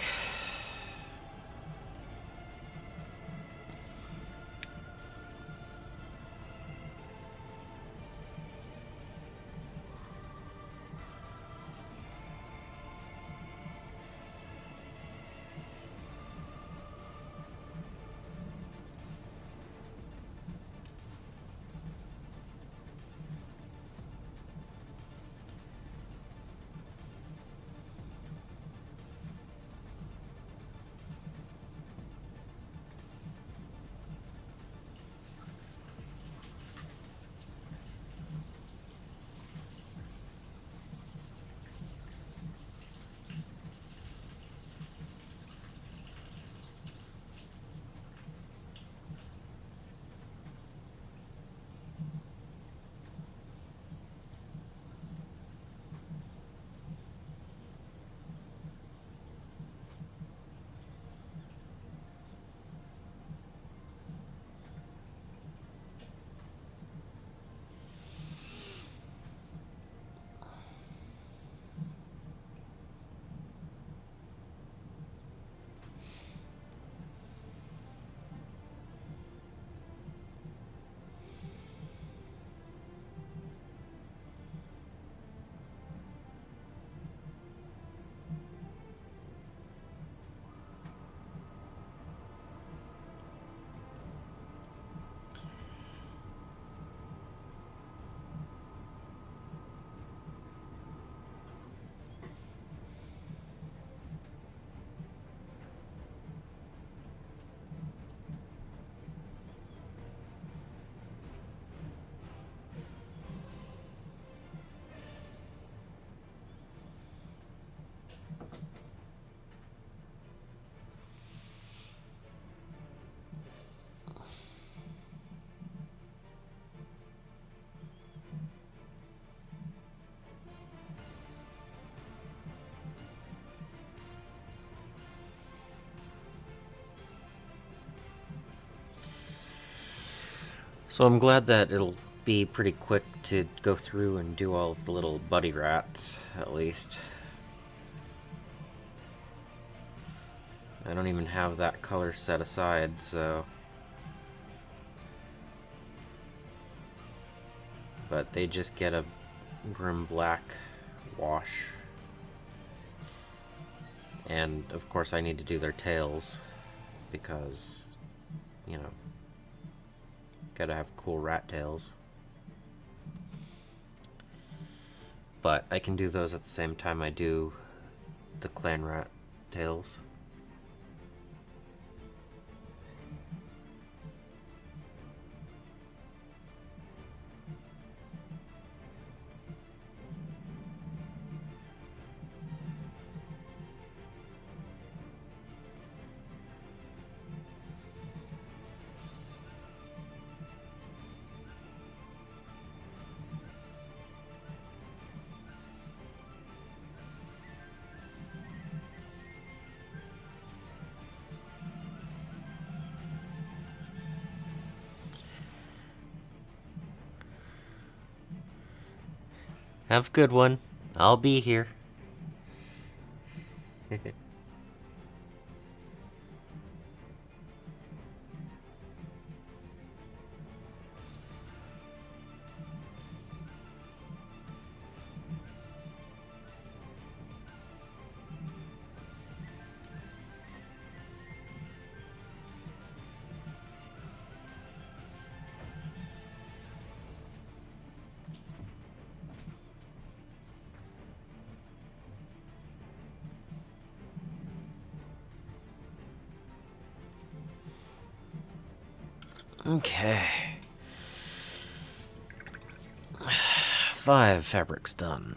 So I'm glad that it'll be pretty quick to go through and do all of the little buddy rats, at least. I don't even have that color set aside, so... But they just get a grim black wash. And, of course, I need to do their tails, because, you know, gotta have cool rat tails. But I can do those at the same time I do the Clanrat tails. Have a good one. I'll be here. Okay. 5 fabrics done.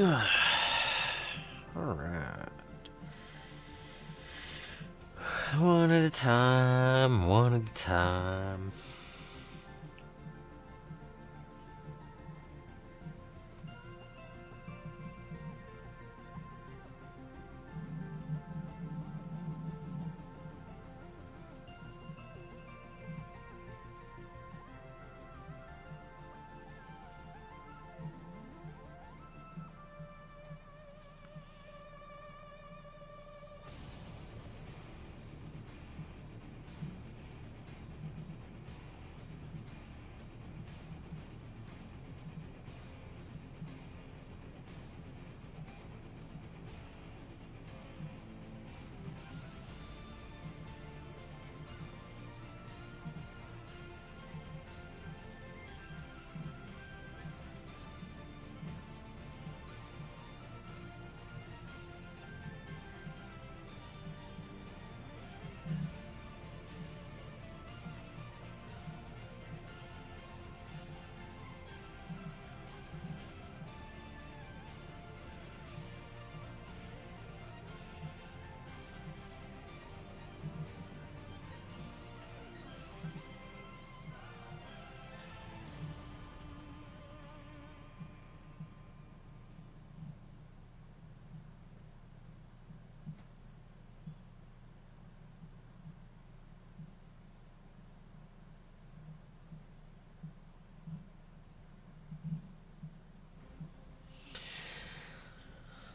Alright. One at a time, one at a time.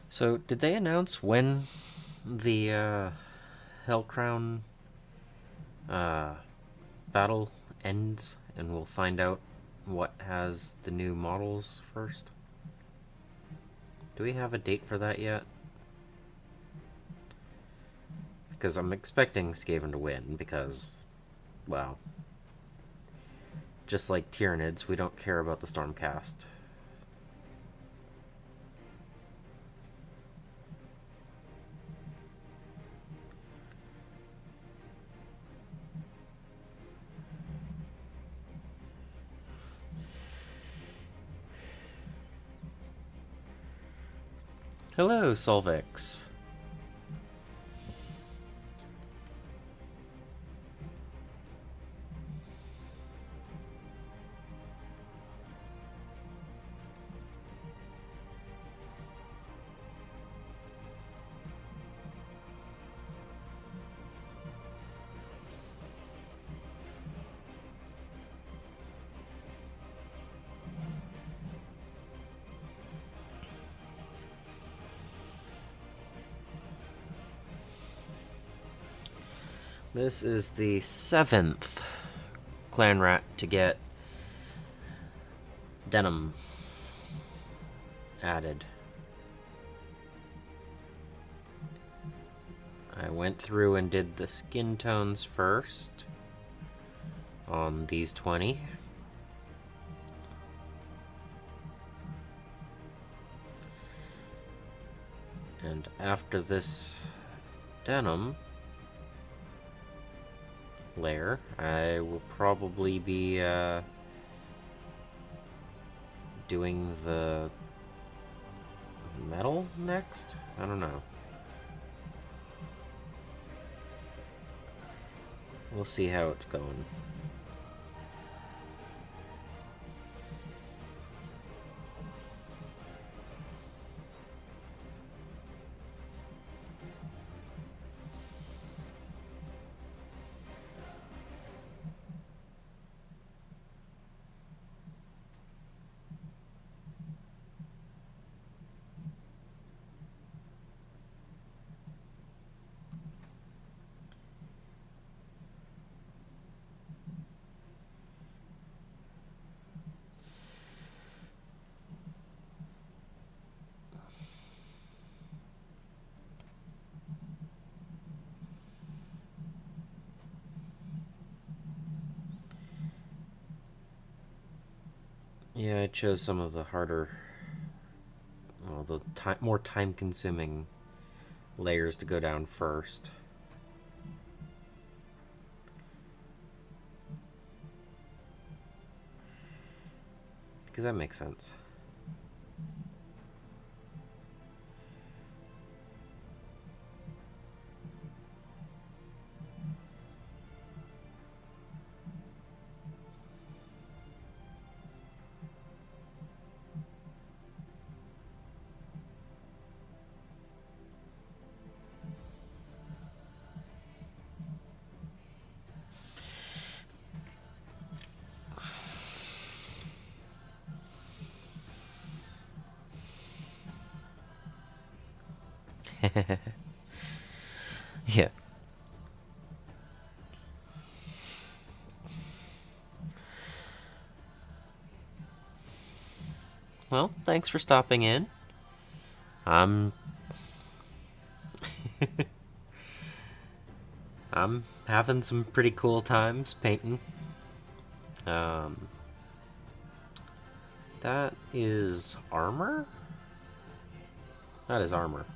So, did they announce when the Hellcrown battle ends, and we'll find out what has the new models first? Do we have a date for that yet? Because I'm expecting Skaven to win, because, well, just like Tyranids, we don't care about the Stormcast. Hello, Solvex. This is the 7th Clanrat to get denim added. I went through and did the skin tones first on these 20. And after this denim layer, I will probably be doing the metal next? I don't know. We'll see how it's going. Yeah, I chose some of the harder, well, the more time-consuming layers to go down first. Because that makes sense. Yeah. Well, thanks for stopping in. I'm I'm having some pretty cool times painting. Um, that is armor? That is armor.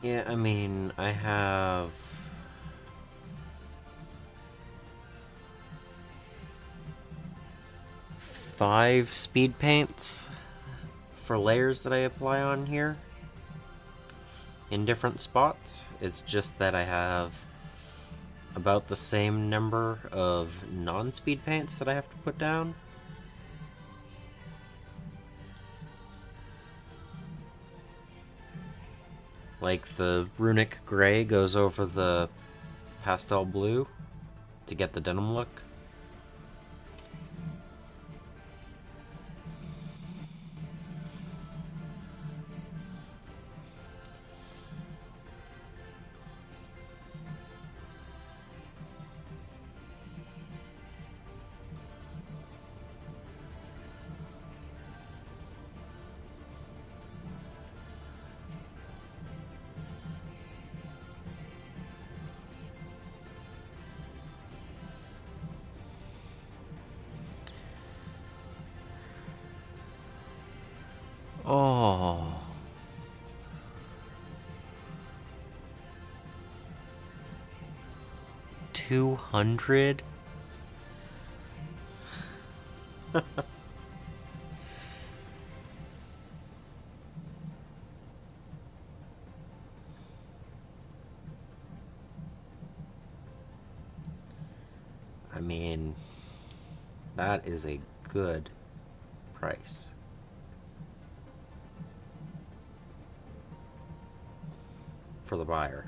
Yeah, I mean, I have 5 speed paints for layers that I apply on here in different spots. It's just that I have about the same number of non-speed paints that I have to put down. Like the runic gray goes over the pastel blue to get the denim look. Oh, 200? I mean, that is a good price for the buyer.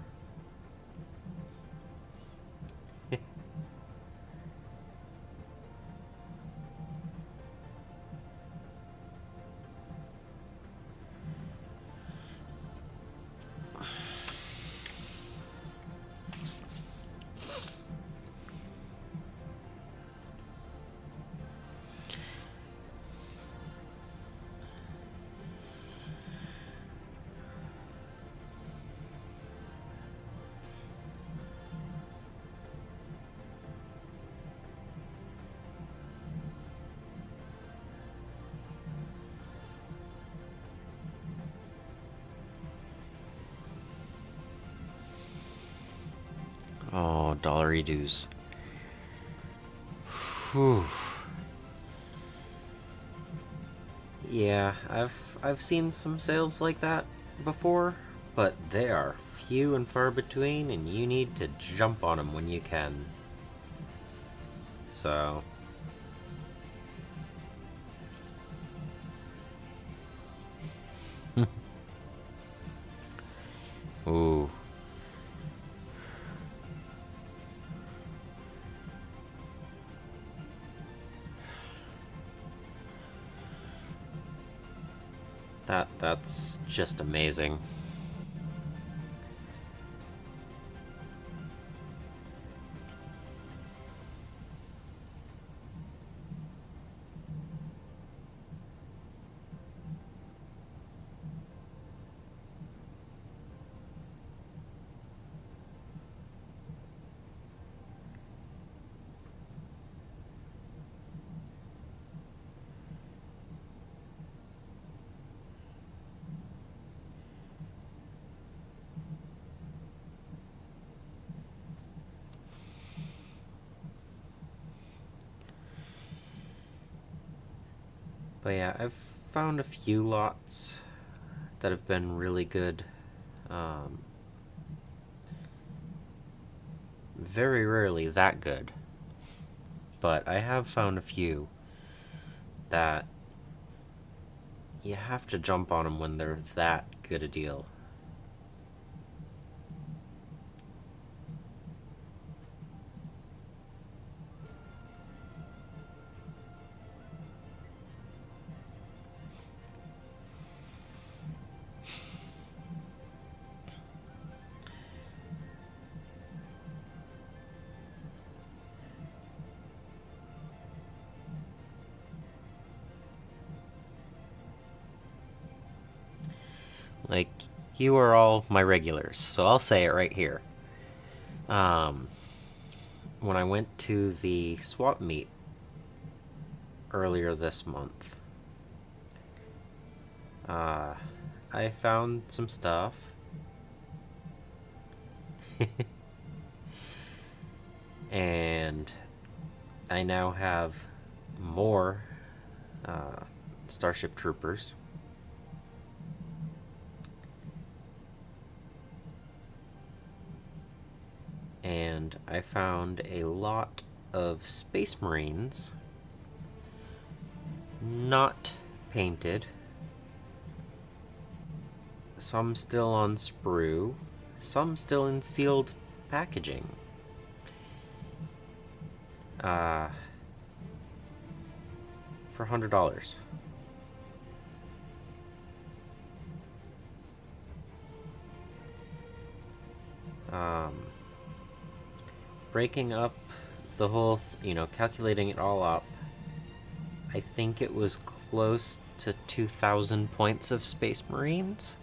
Oh, dollary dues. Whew. Yeah, I've seen some sales like that before, but they are few and far between, and you need to jump on them when you can. So, ooh, that's just amazing. But yeah, I've found a few lots that have been really good. Very rarely that good. But I have found a few that you have to jump on them when they're that good a deal. Like, you are all my regulars, so I'll say it right here. When I went to the swap meet earlier this month, I found some stuff. And I now have more Starship Troopers. And I found a lot of Space Marines, not painted. Some still on sprue, some still in sealed packaging. For $100. Breaking up the whole, calculating it all up, I think it was close to 2,000 points of Space Marines.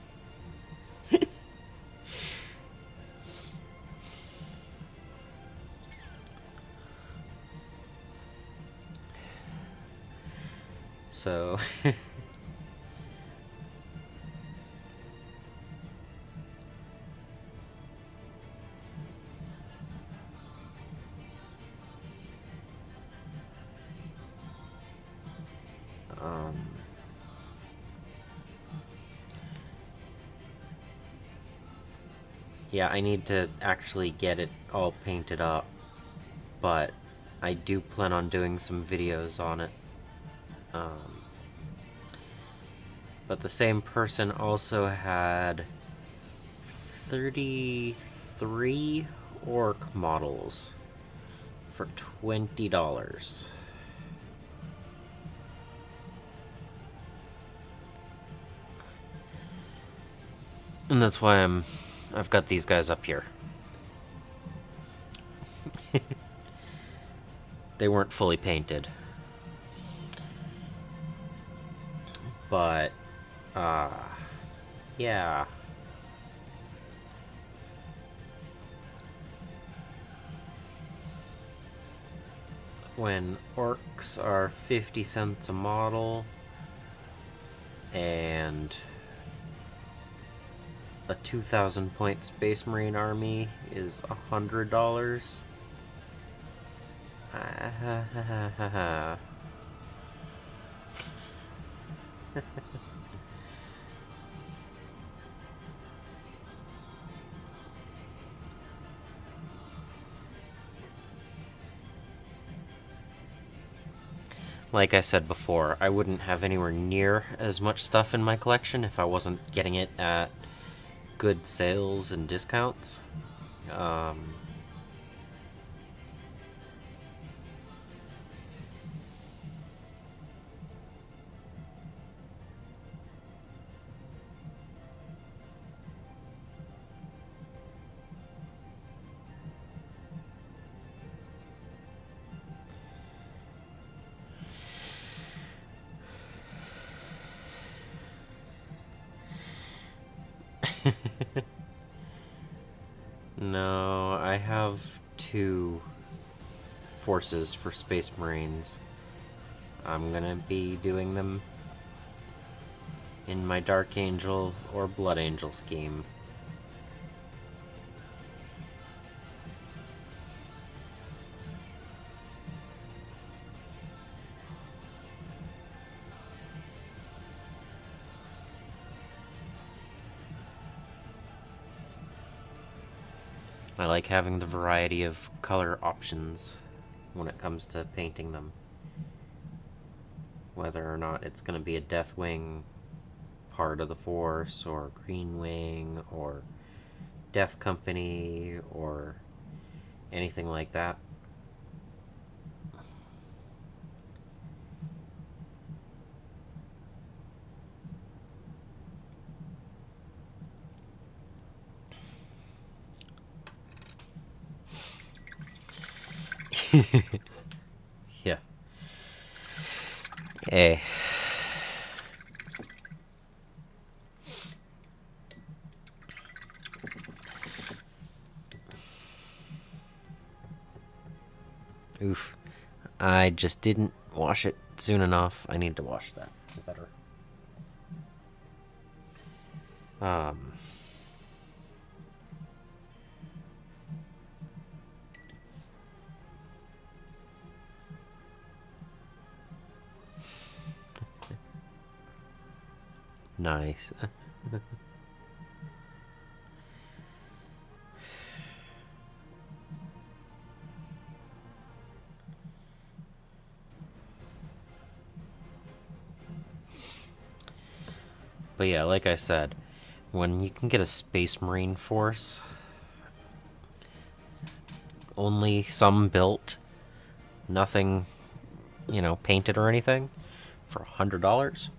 So yeah, I need to actually get it all painted up, but I do plan on doing some videos on it. But the same person also had 33 orc models for $20. And that's why I've got these guys up here. They weren't fully painted. But yeah. When orcs are 50 cents a model and a 2,000 point Space Marine army is $100. Like I said before, I wouldn't have anywhere near as much stuff in my collection if I wasn't getting it at good sales and discounts. No, I have 2 forces for Space Marines. I'm gonna be doing them in my Dark Angel or Blood Angel scheme. I like having the variety of color options when it comes to painting them. Whether or not it's going to be a Deathwing part of the Force, or Green Wing, or Death Company, or anything like that. Yeah. Hey. Oof. I just didn't wash it soon enough. I need to wash that better. Um. Nice. But yeah, like I said, when you can get a Space Marine force, only some built, nothing, painted or anything, for $100.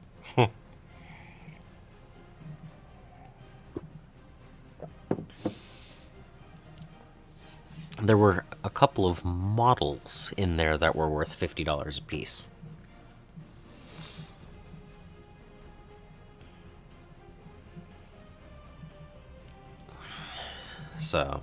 There were a couple of models in there that were worth $50 a piece. So,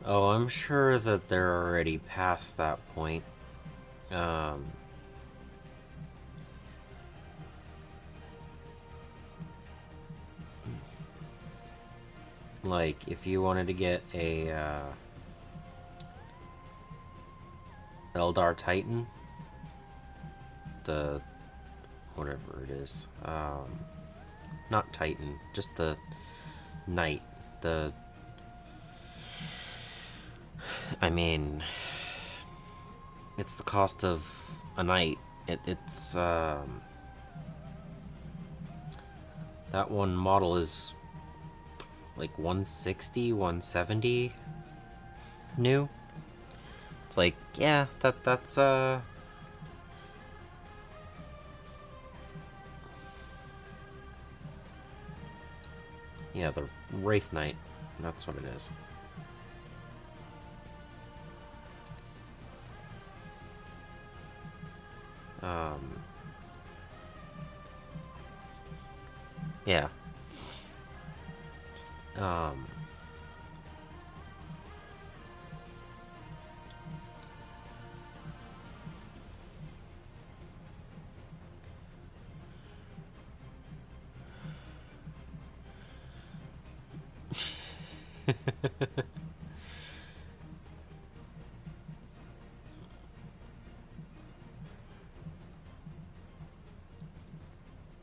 oh, I'm sure that they're already past that point. Um, like, if you wanted to get a Eldar Titan, the whatever it is, not Titan, just the Knight. I mean, it's the cost of a Knight. It's that one model is like 160, 170 new. It's like, yeah, that's yeah, the Wraith Knight. That's what it is. Yeah. Um,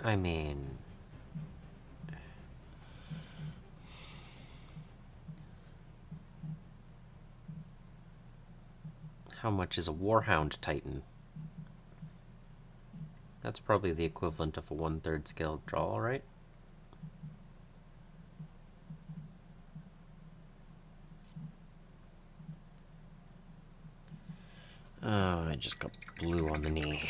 I mean, how much is a Warhound Titan? That's probably the equivalent of a 1/3 scale draw, right? Oh, I just got blue on the knee.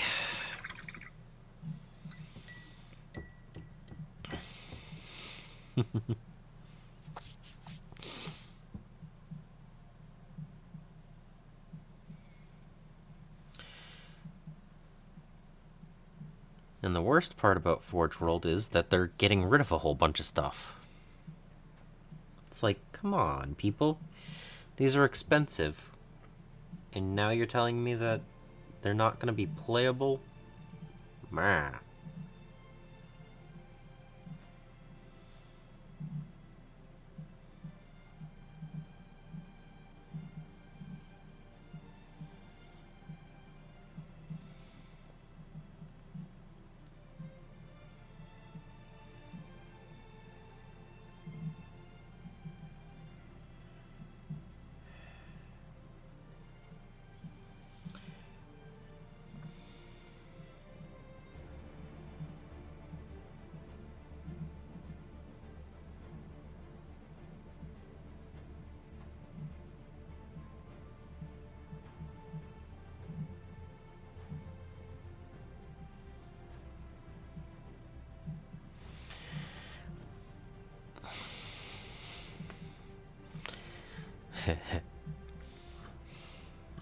And the worst part about Forge World is that they're getting rid of a whole bunch of stuff. It's like, come on, people. These are expensive. And now you're telling me that they're not going to be playable? Meh.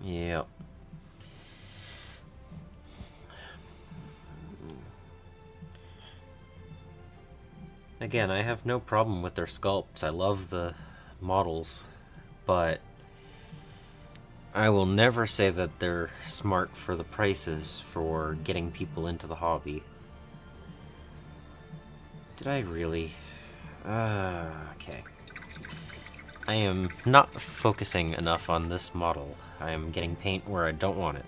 Yep. Again, I have no problem with their sculpts. I love the models, but I will never say that they're smart for the prices for getting people into the hobby. Did I really? Okay. I am not focusing enough on this model. I am getting paint where I don't want it.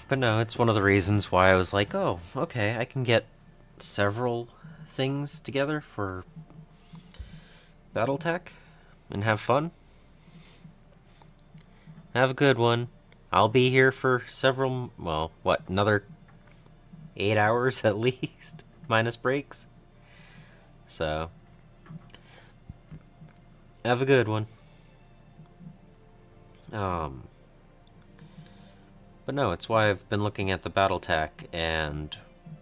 But no, it's one of the reasons why I was like, oh, okay, I can get several things together for Battletech and have fun. Have a good one. I'll be here for several, well, what, another 8 hours at least, minus breaks. So, have a good one. But no, it's why I've been looking at the Battletech and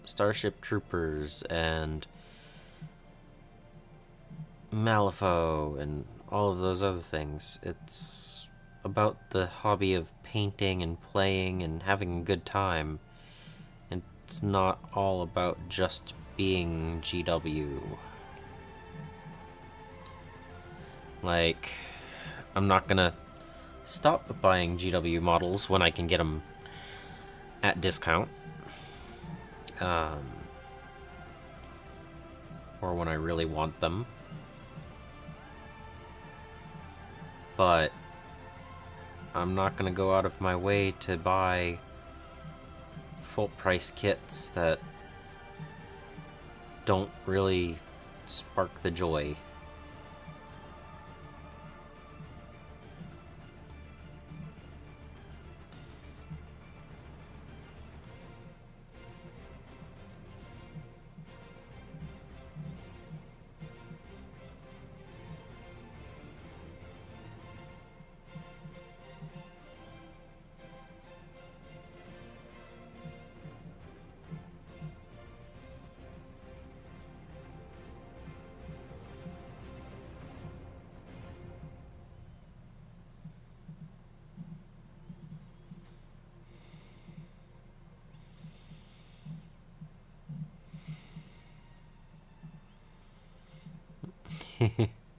Starship Troopers and Malifaux and all of those other things. It's about the hobby of painting and playing and having a good time. And it's not all about just being GW. Like, I'm not gonna stop buying GW models when I can get them at discount. Or when I really want them. But I'm not gonna go out of my way to buy full price kits that don't really spark the joy.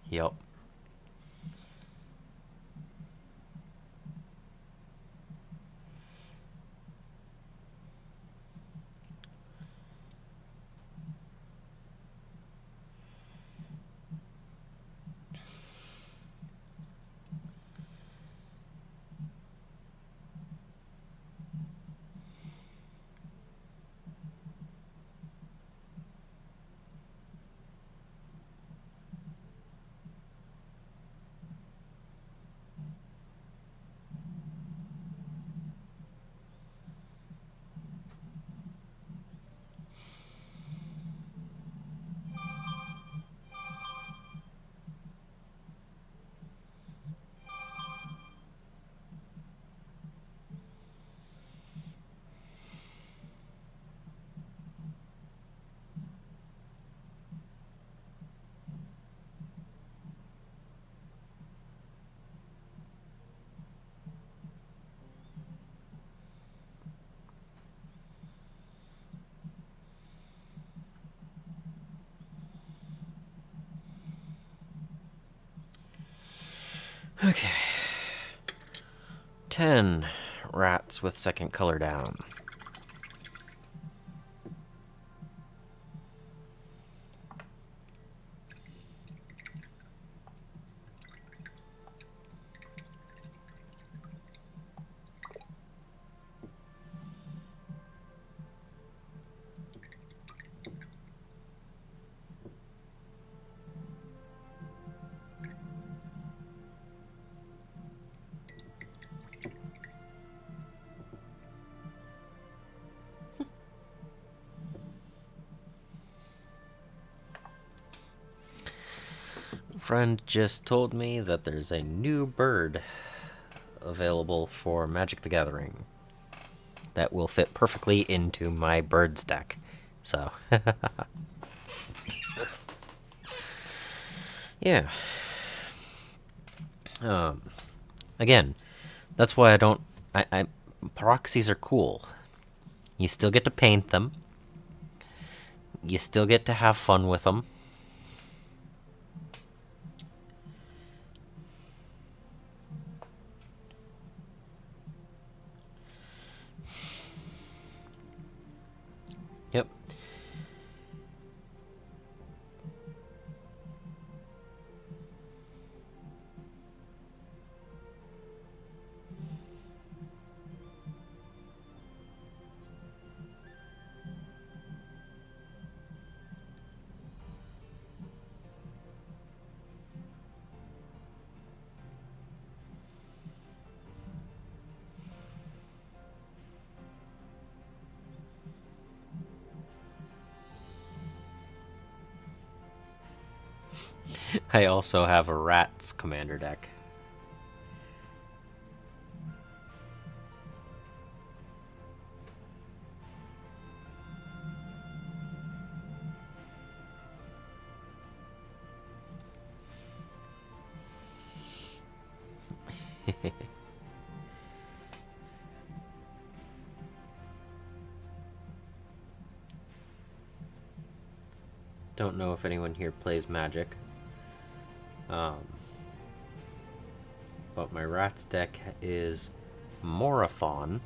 Yep. Okay. 10 rats with second color down. Friend just told me that there's a new bird available for Magic the Gathering that will fit perfectly into my birds deck. So, yeah. Again, that's why I don't. Proxies are cool. You still get to paint them. You still get to have fun with them. Yep. I also have a rats commander deck. Don't know if anyone here plays Magic. But my rats deck is Morathon,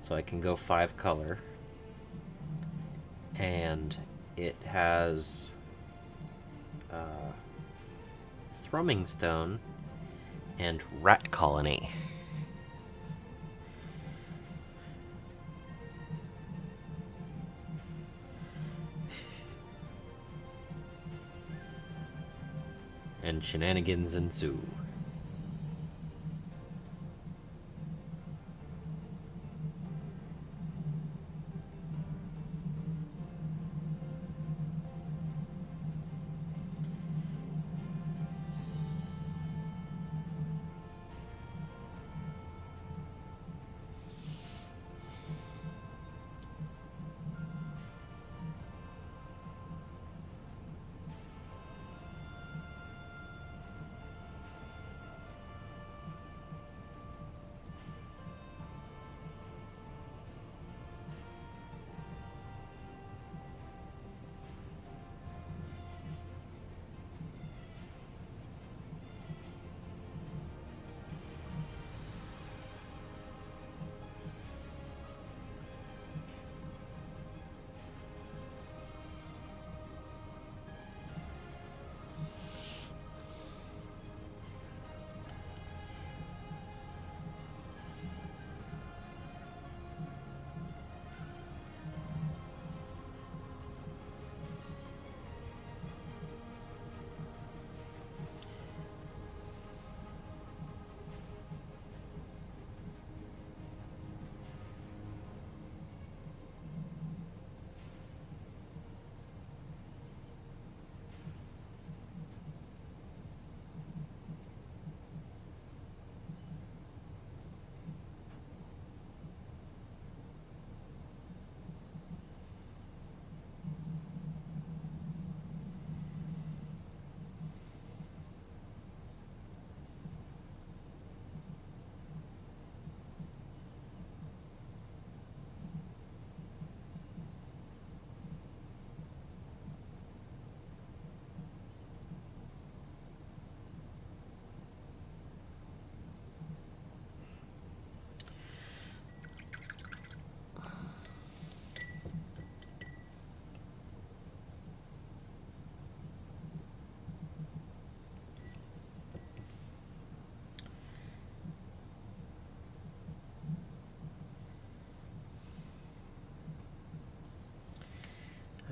so I can go 5 color. And it has Thrumming Stone and Rat Colony. And shenanigans ensue.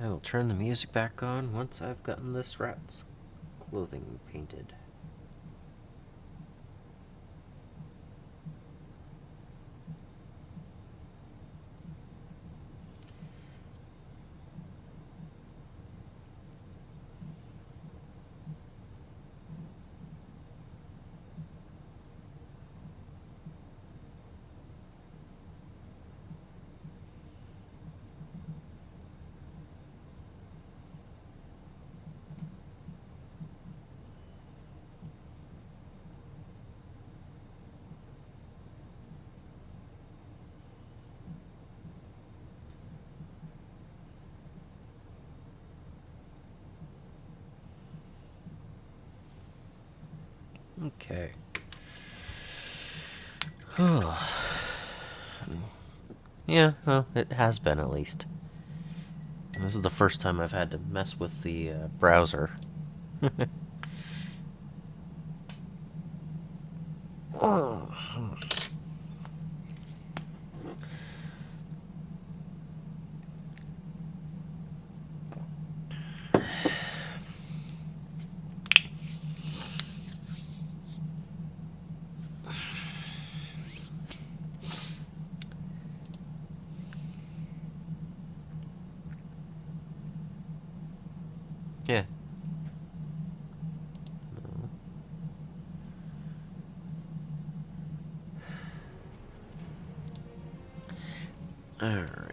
I will turn the music back on once I've gotten this rat's clothing painted. Okay. Oh. Yeah, well, it has been at least. This is the first time I've had to mess with the browser. Yeah. Alright.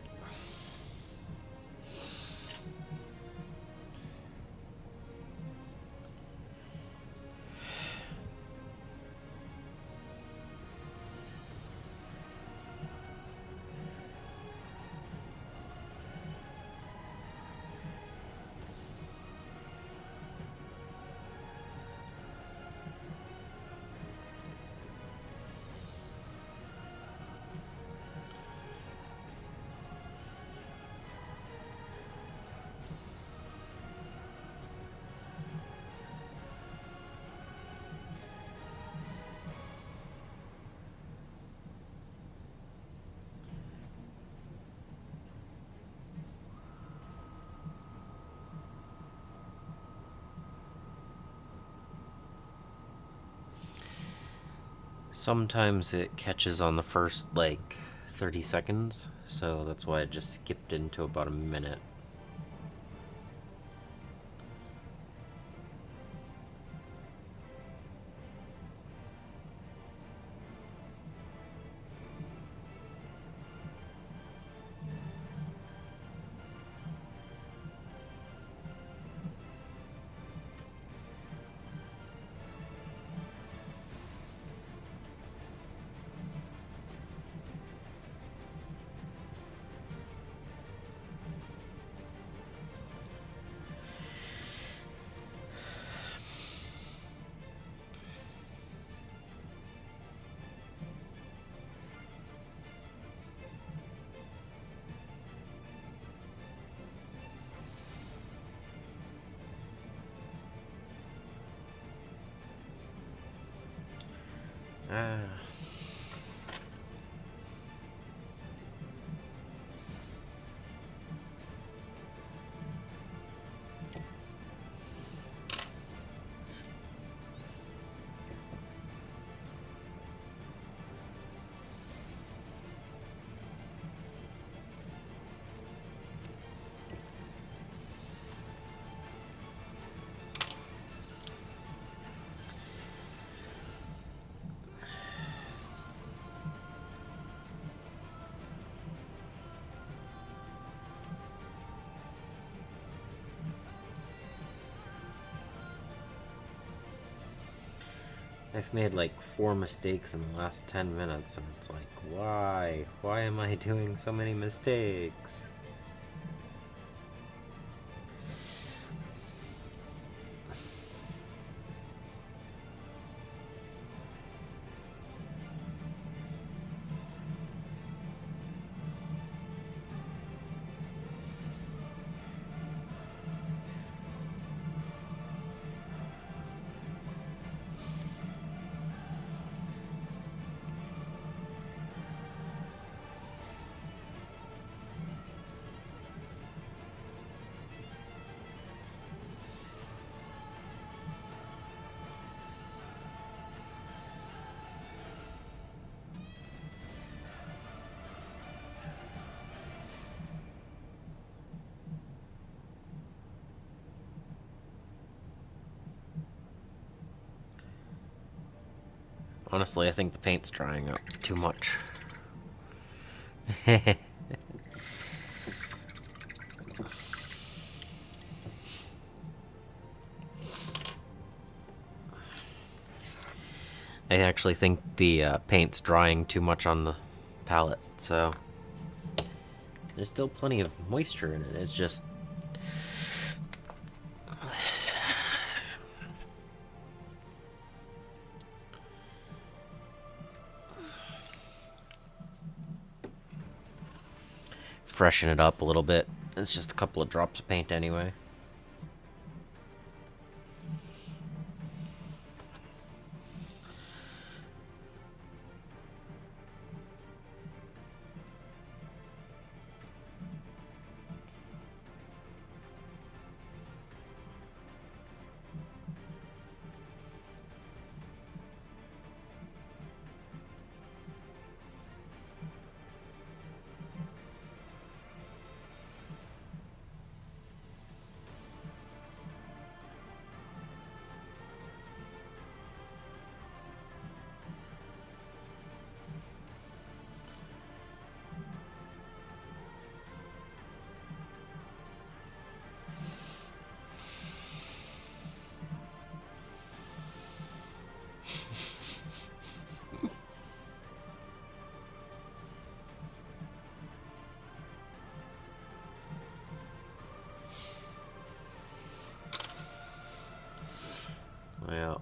Sometimes it catches on the first, 30 seconds, so that's why I just skipped into about a minute. Ah. I've made 4 mistakes in the last 10 minutes, and it's like, why? Why am I doing so many mistakes? Honestly, I think the paint's drying up too much. I actually think the paint's drying too much on the palette, so there's still plenty of moisture in it. It's just freshen it up a little bit. It's just a couple of drops of paint anyway. Yeah.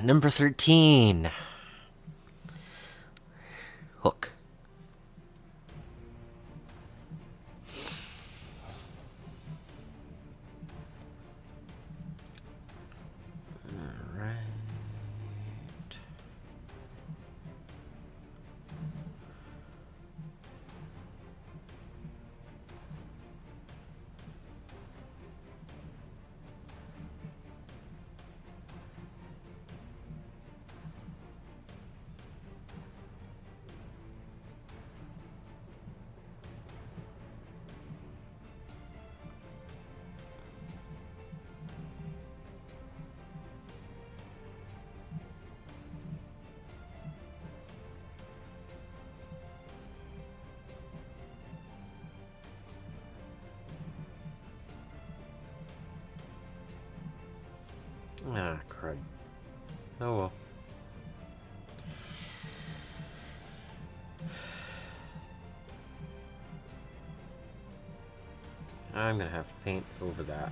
Number 13. Hook. Alright. Ah, crud. Oh well. I'm gonna have to paint over that.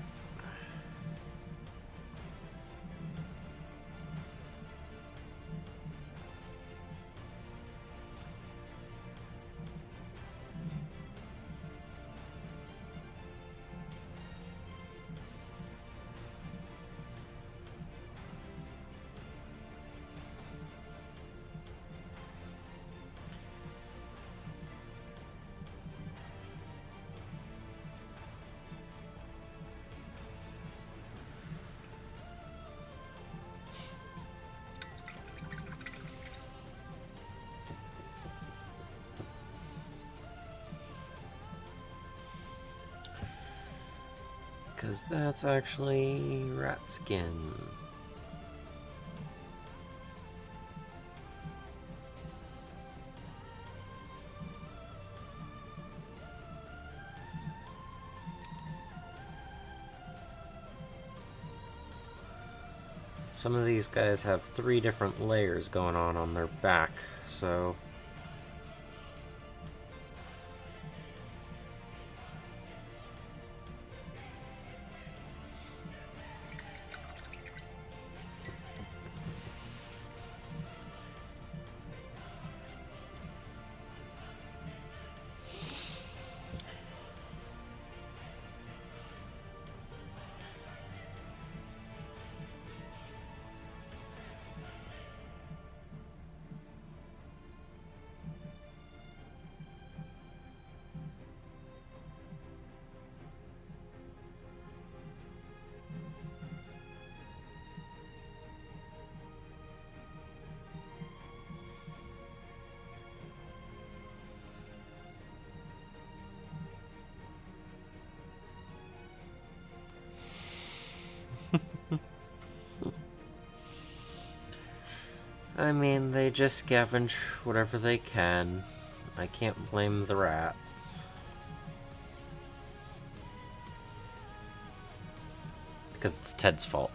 Because that's actually rat skin. Some of these guys have 3 different layers going on their back, so I mean, they just scavenge whatever they can. I can't blame the rats. Because it's Ted's fault.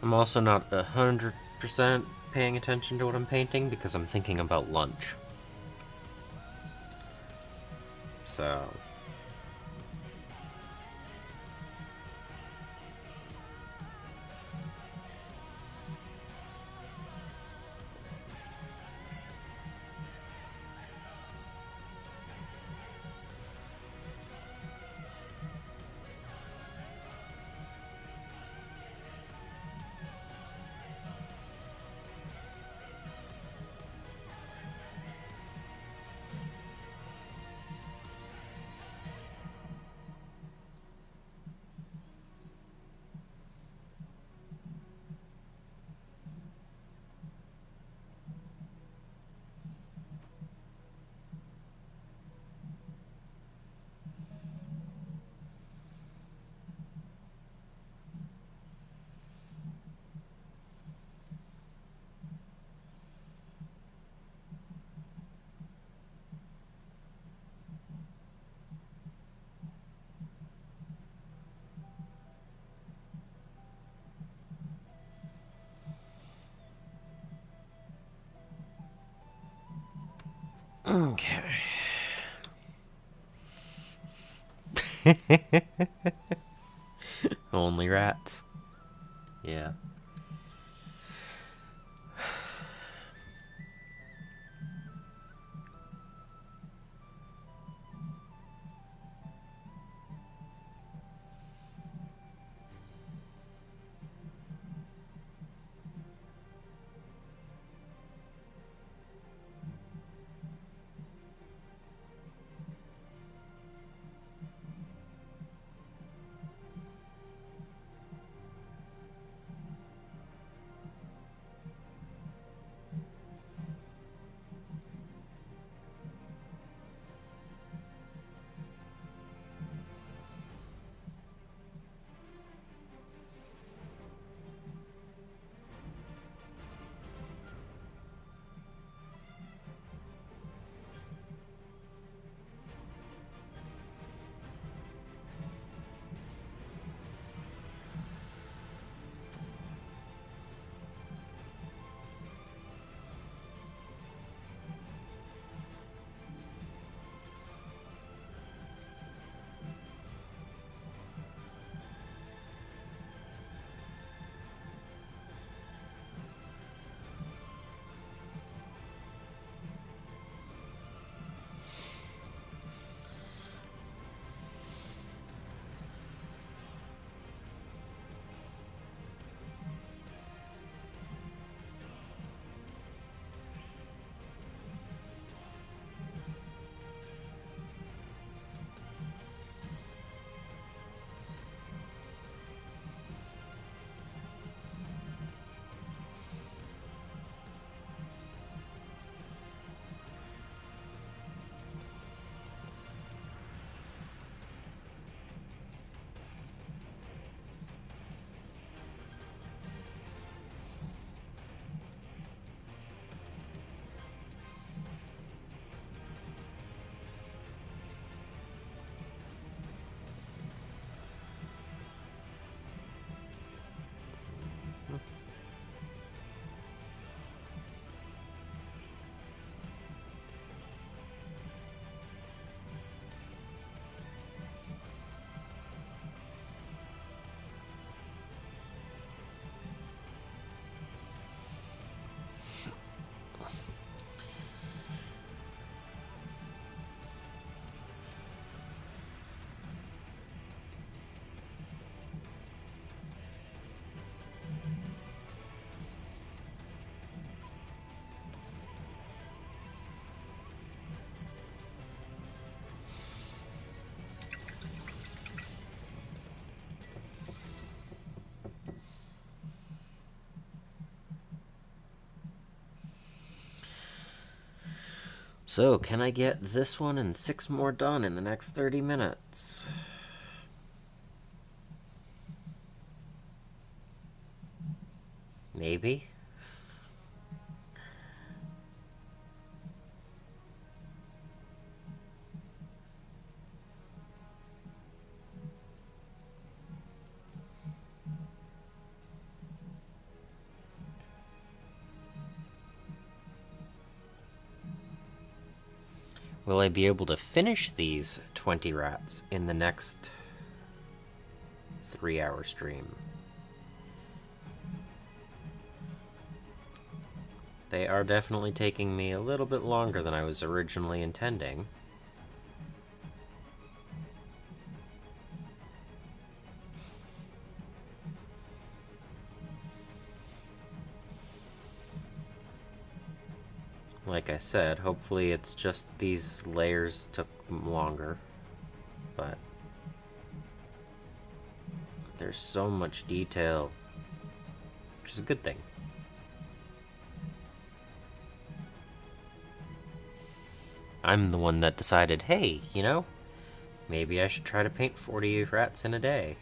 I'm also not 100% paying attention to what I'm painting because I'm thinking about lunch. So... Okay. Only rats. Yeah. So, can I get this one and 6 more done in the next 30 minutes? Maybe? Will I be able to finish these 20 rats in the next 3-hour stream? They are definitely taking me a little bit longer than I was originally intending. Like I said, hopefully it's just these layers took longer, but there's so much detail, which is a good thing. I'm the one that decided, hey, you know, maybe I should try to paint 40 rats in a day.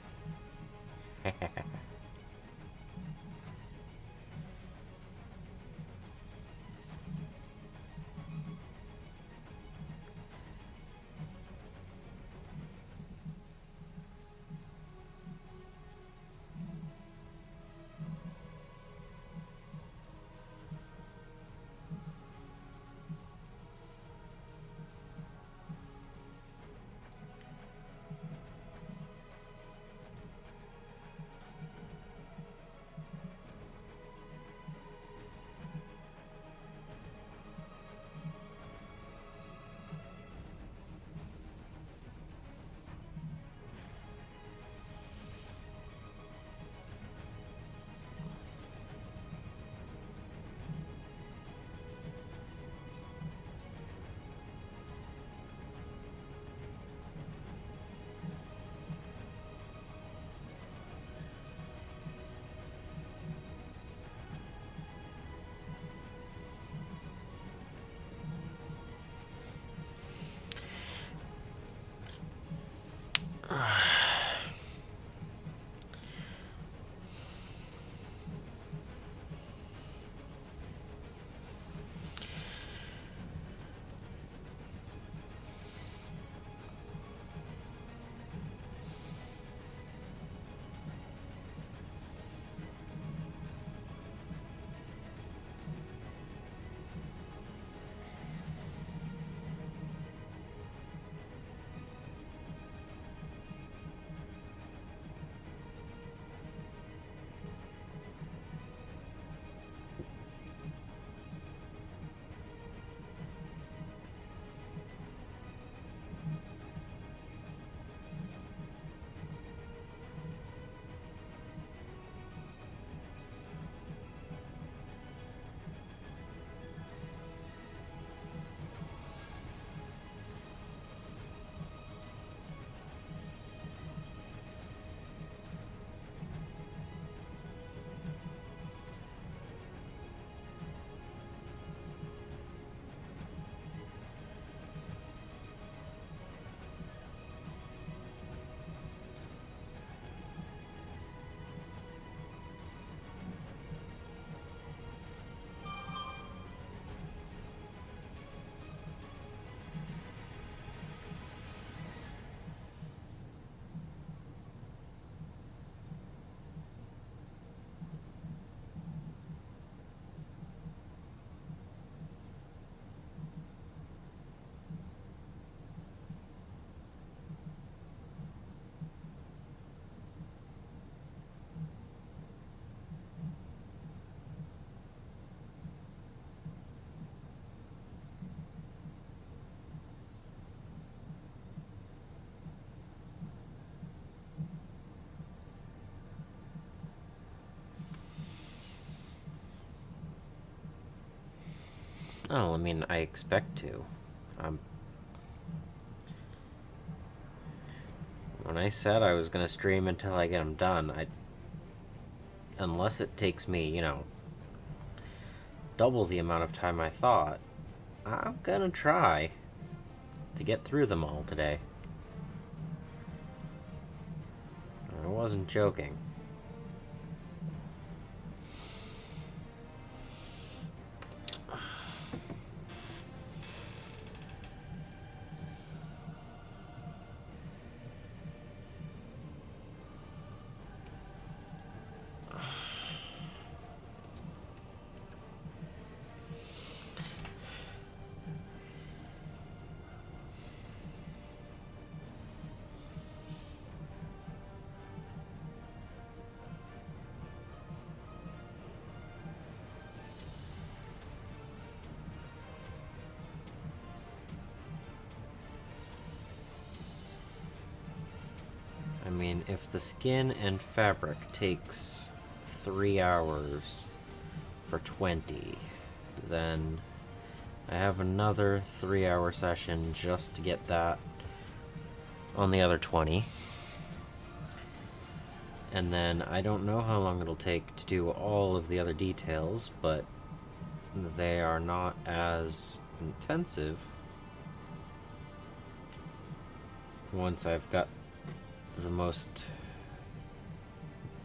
Oh, I mean, I expect to. When I said I was gonna stream until I get them done, unless it takes me, double the amount of time I thought, I'm gonna try to get through them all today. I wasn't joking. I mean, if the skin and fabric takes 3 hours for 20, then I have another 3-hour session just to get that on the other 20. And then I don't know how long it'll take to do all of the other details, but they are not as intensive once I've got the most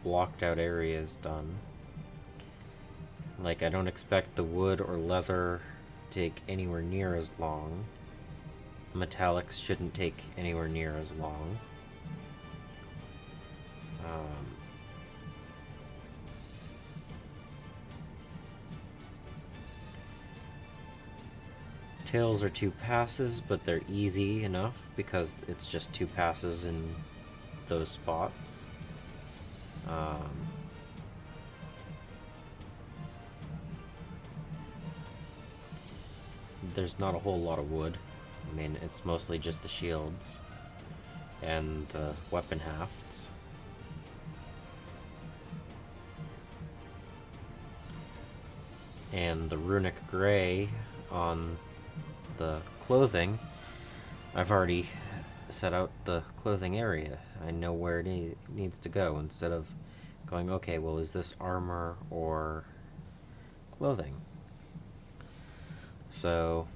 blocked out areas done. Like, I don't expect the wood or leather to take anywhere near as long. Metallics shouldn't take anywhere near as long. Tails are 2 passes, but they're easy enough because it's just 2 passes in those spots. There's not a whole lot of wood. I mean, it's mostly just the shields and the weapon hafts. And the runic gray on the clothing, I've already set out the clothing area. I know where it needs to go instead of going, okay, well, is this armor or clothing? So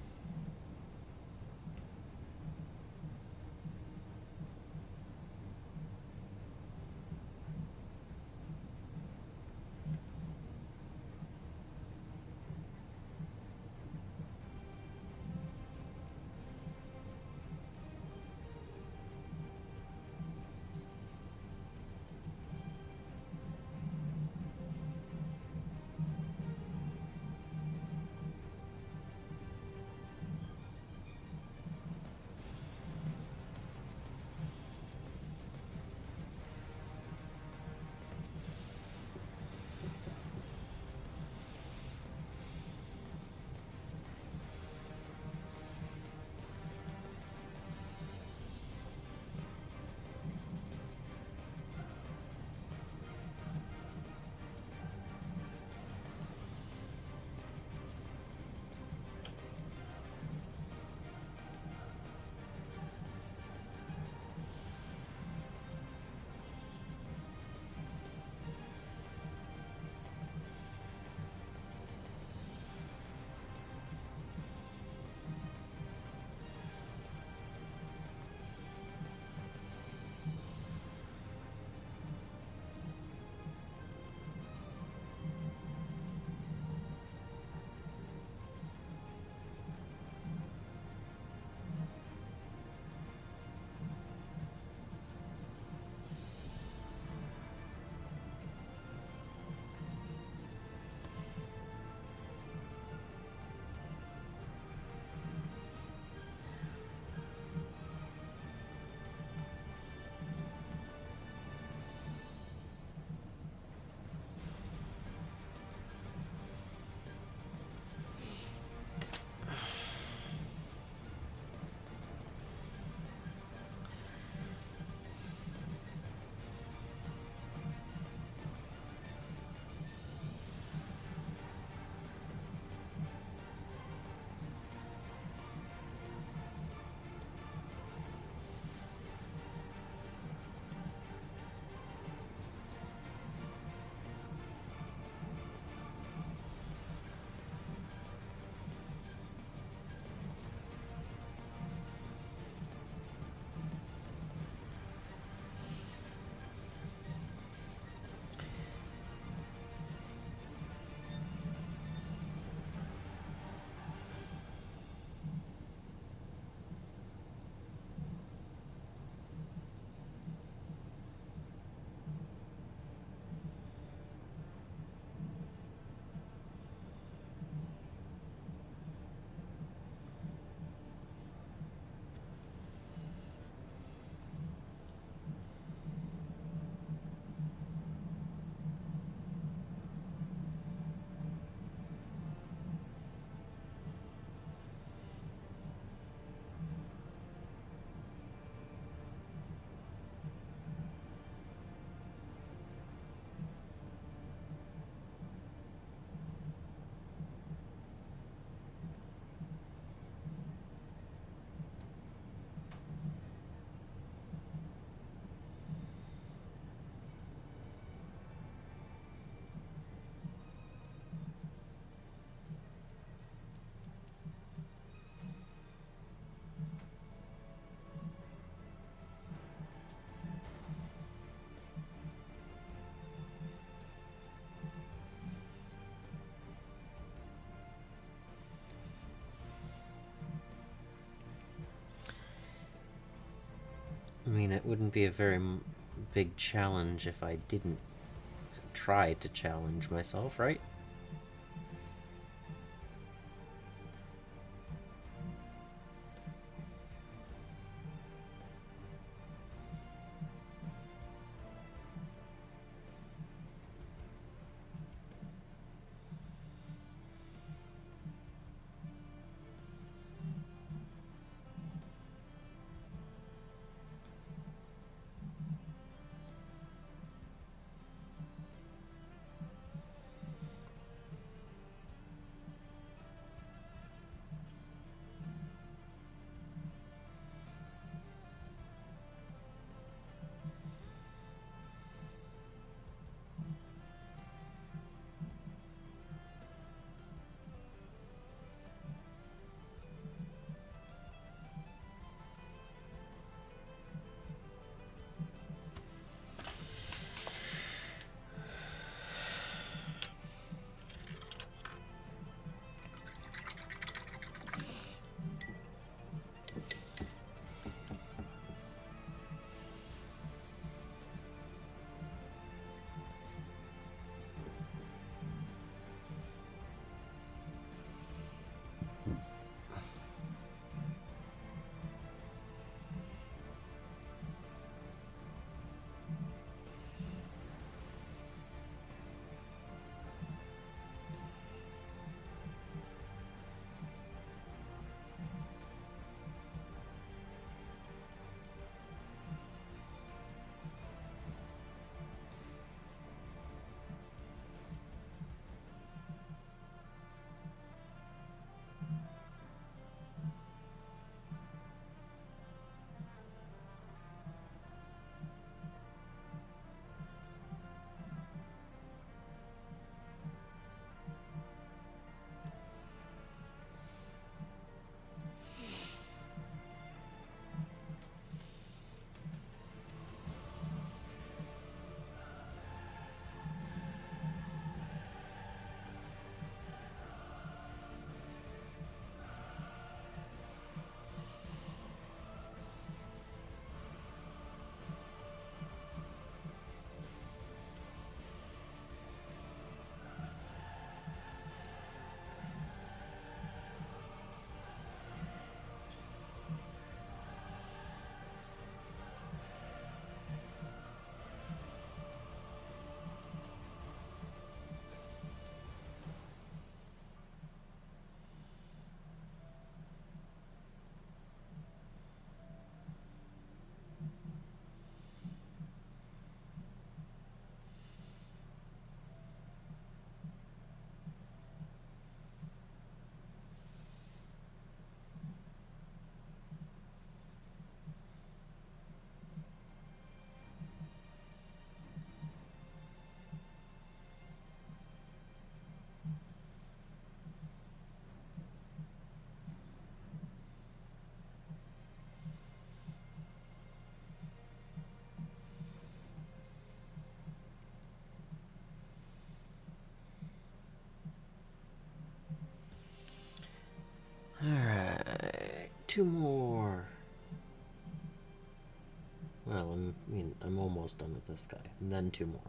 I mean, it wouldn't be a very big challenge if I didn't try to challenge myself, right? Alright, two more. Well, I'm almost done with this guy, and then two more.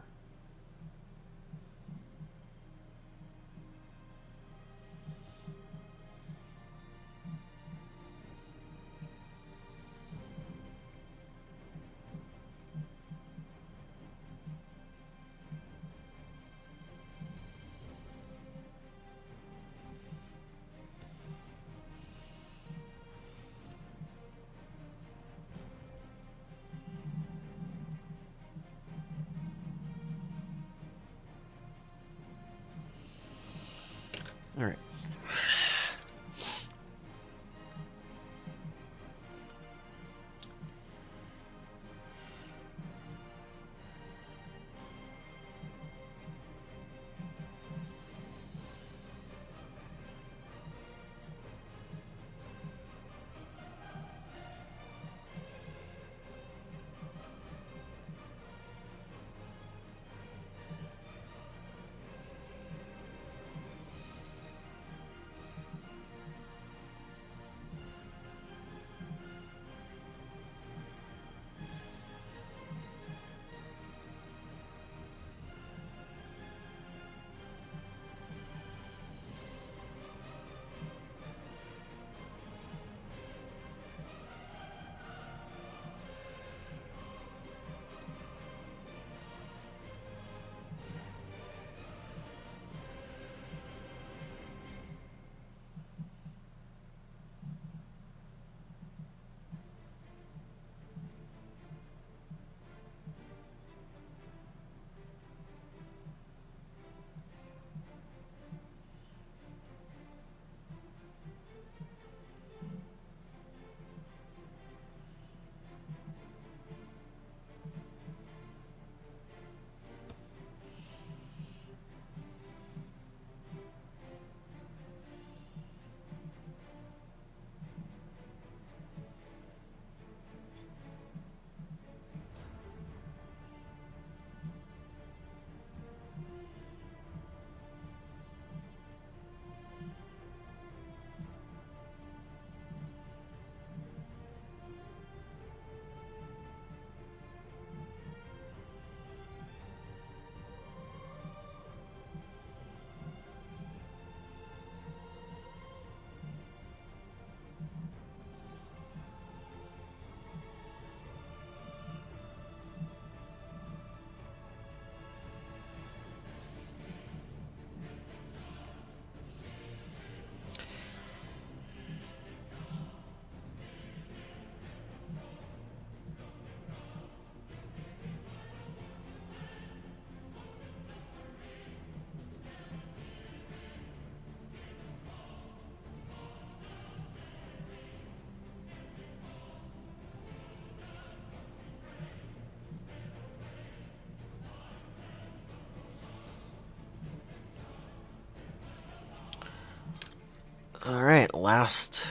last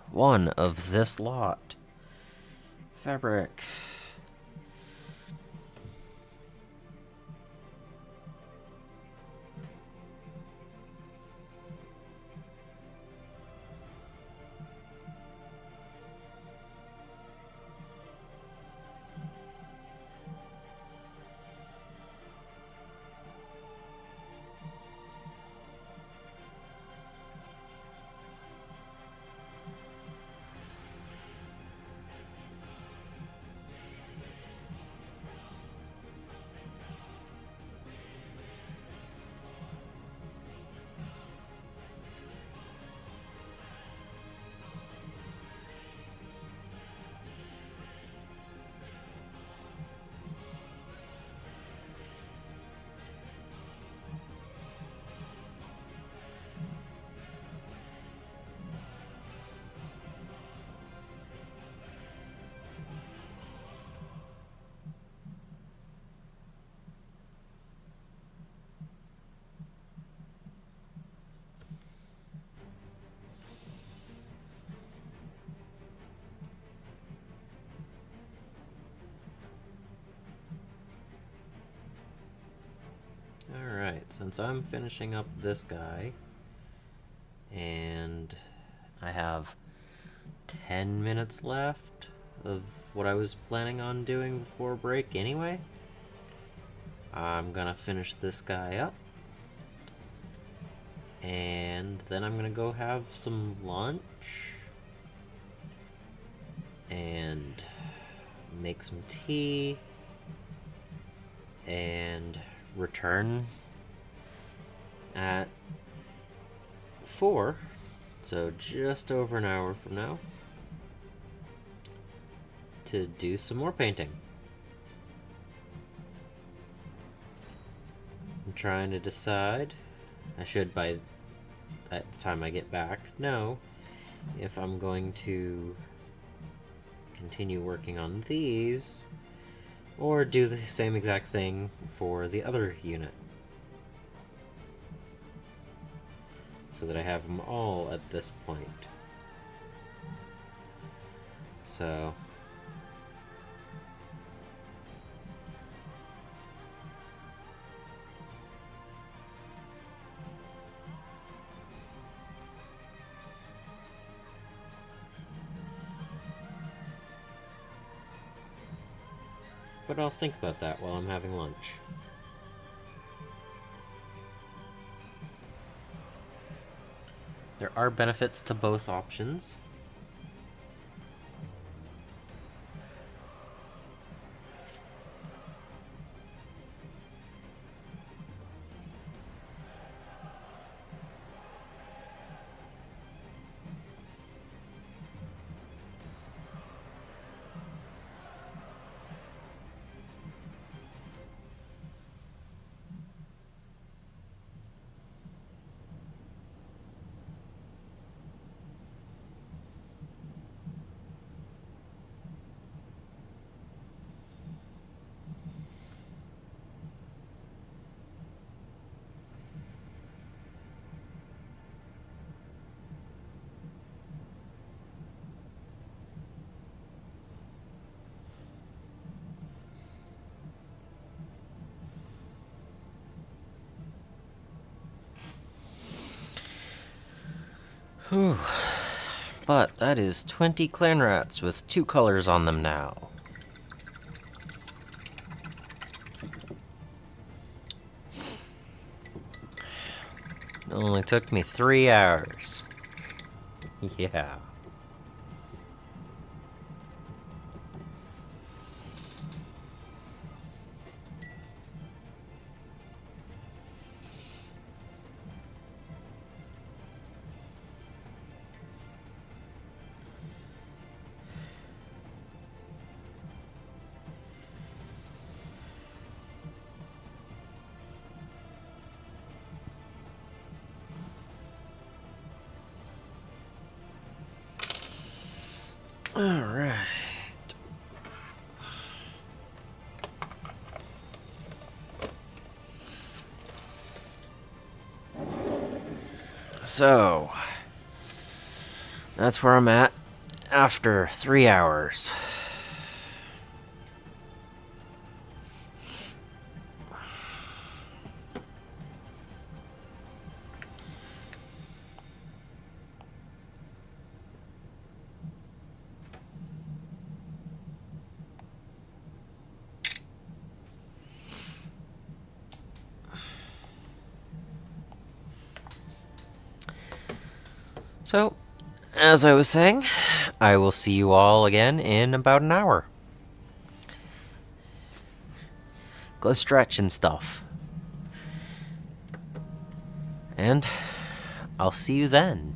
one of this lot. Fabric. Alright, since I'm finishing up this guy, and I have 10 minutes left of what I was planning on doing before break anyway, I'm gonna finish this guy up, and then I'm gonna go have some lunch, and make some tea, and return at 4, so just over an hour from now, to do some more painting. I'm trying to decide, I should by at the time I get back know if I'm going to continue working on these or do the same exact thing for the other unit, so that I have them all at this point. So but I'll think about that while I'm having lunch. There are benefits to both options. Whew. But that is 20 Clanrats with 2 colors on them now. It only took me 3 hours. Yeah. Alright. So, That's where I'm at after 3 hours. So, as I was saying, I will see you all again in about an hour. Go stretch and stuff. And I'll see you then.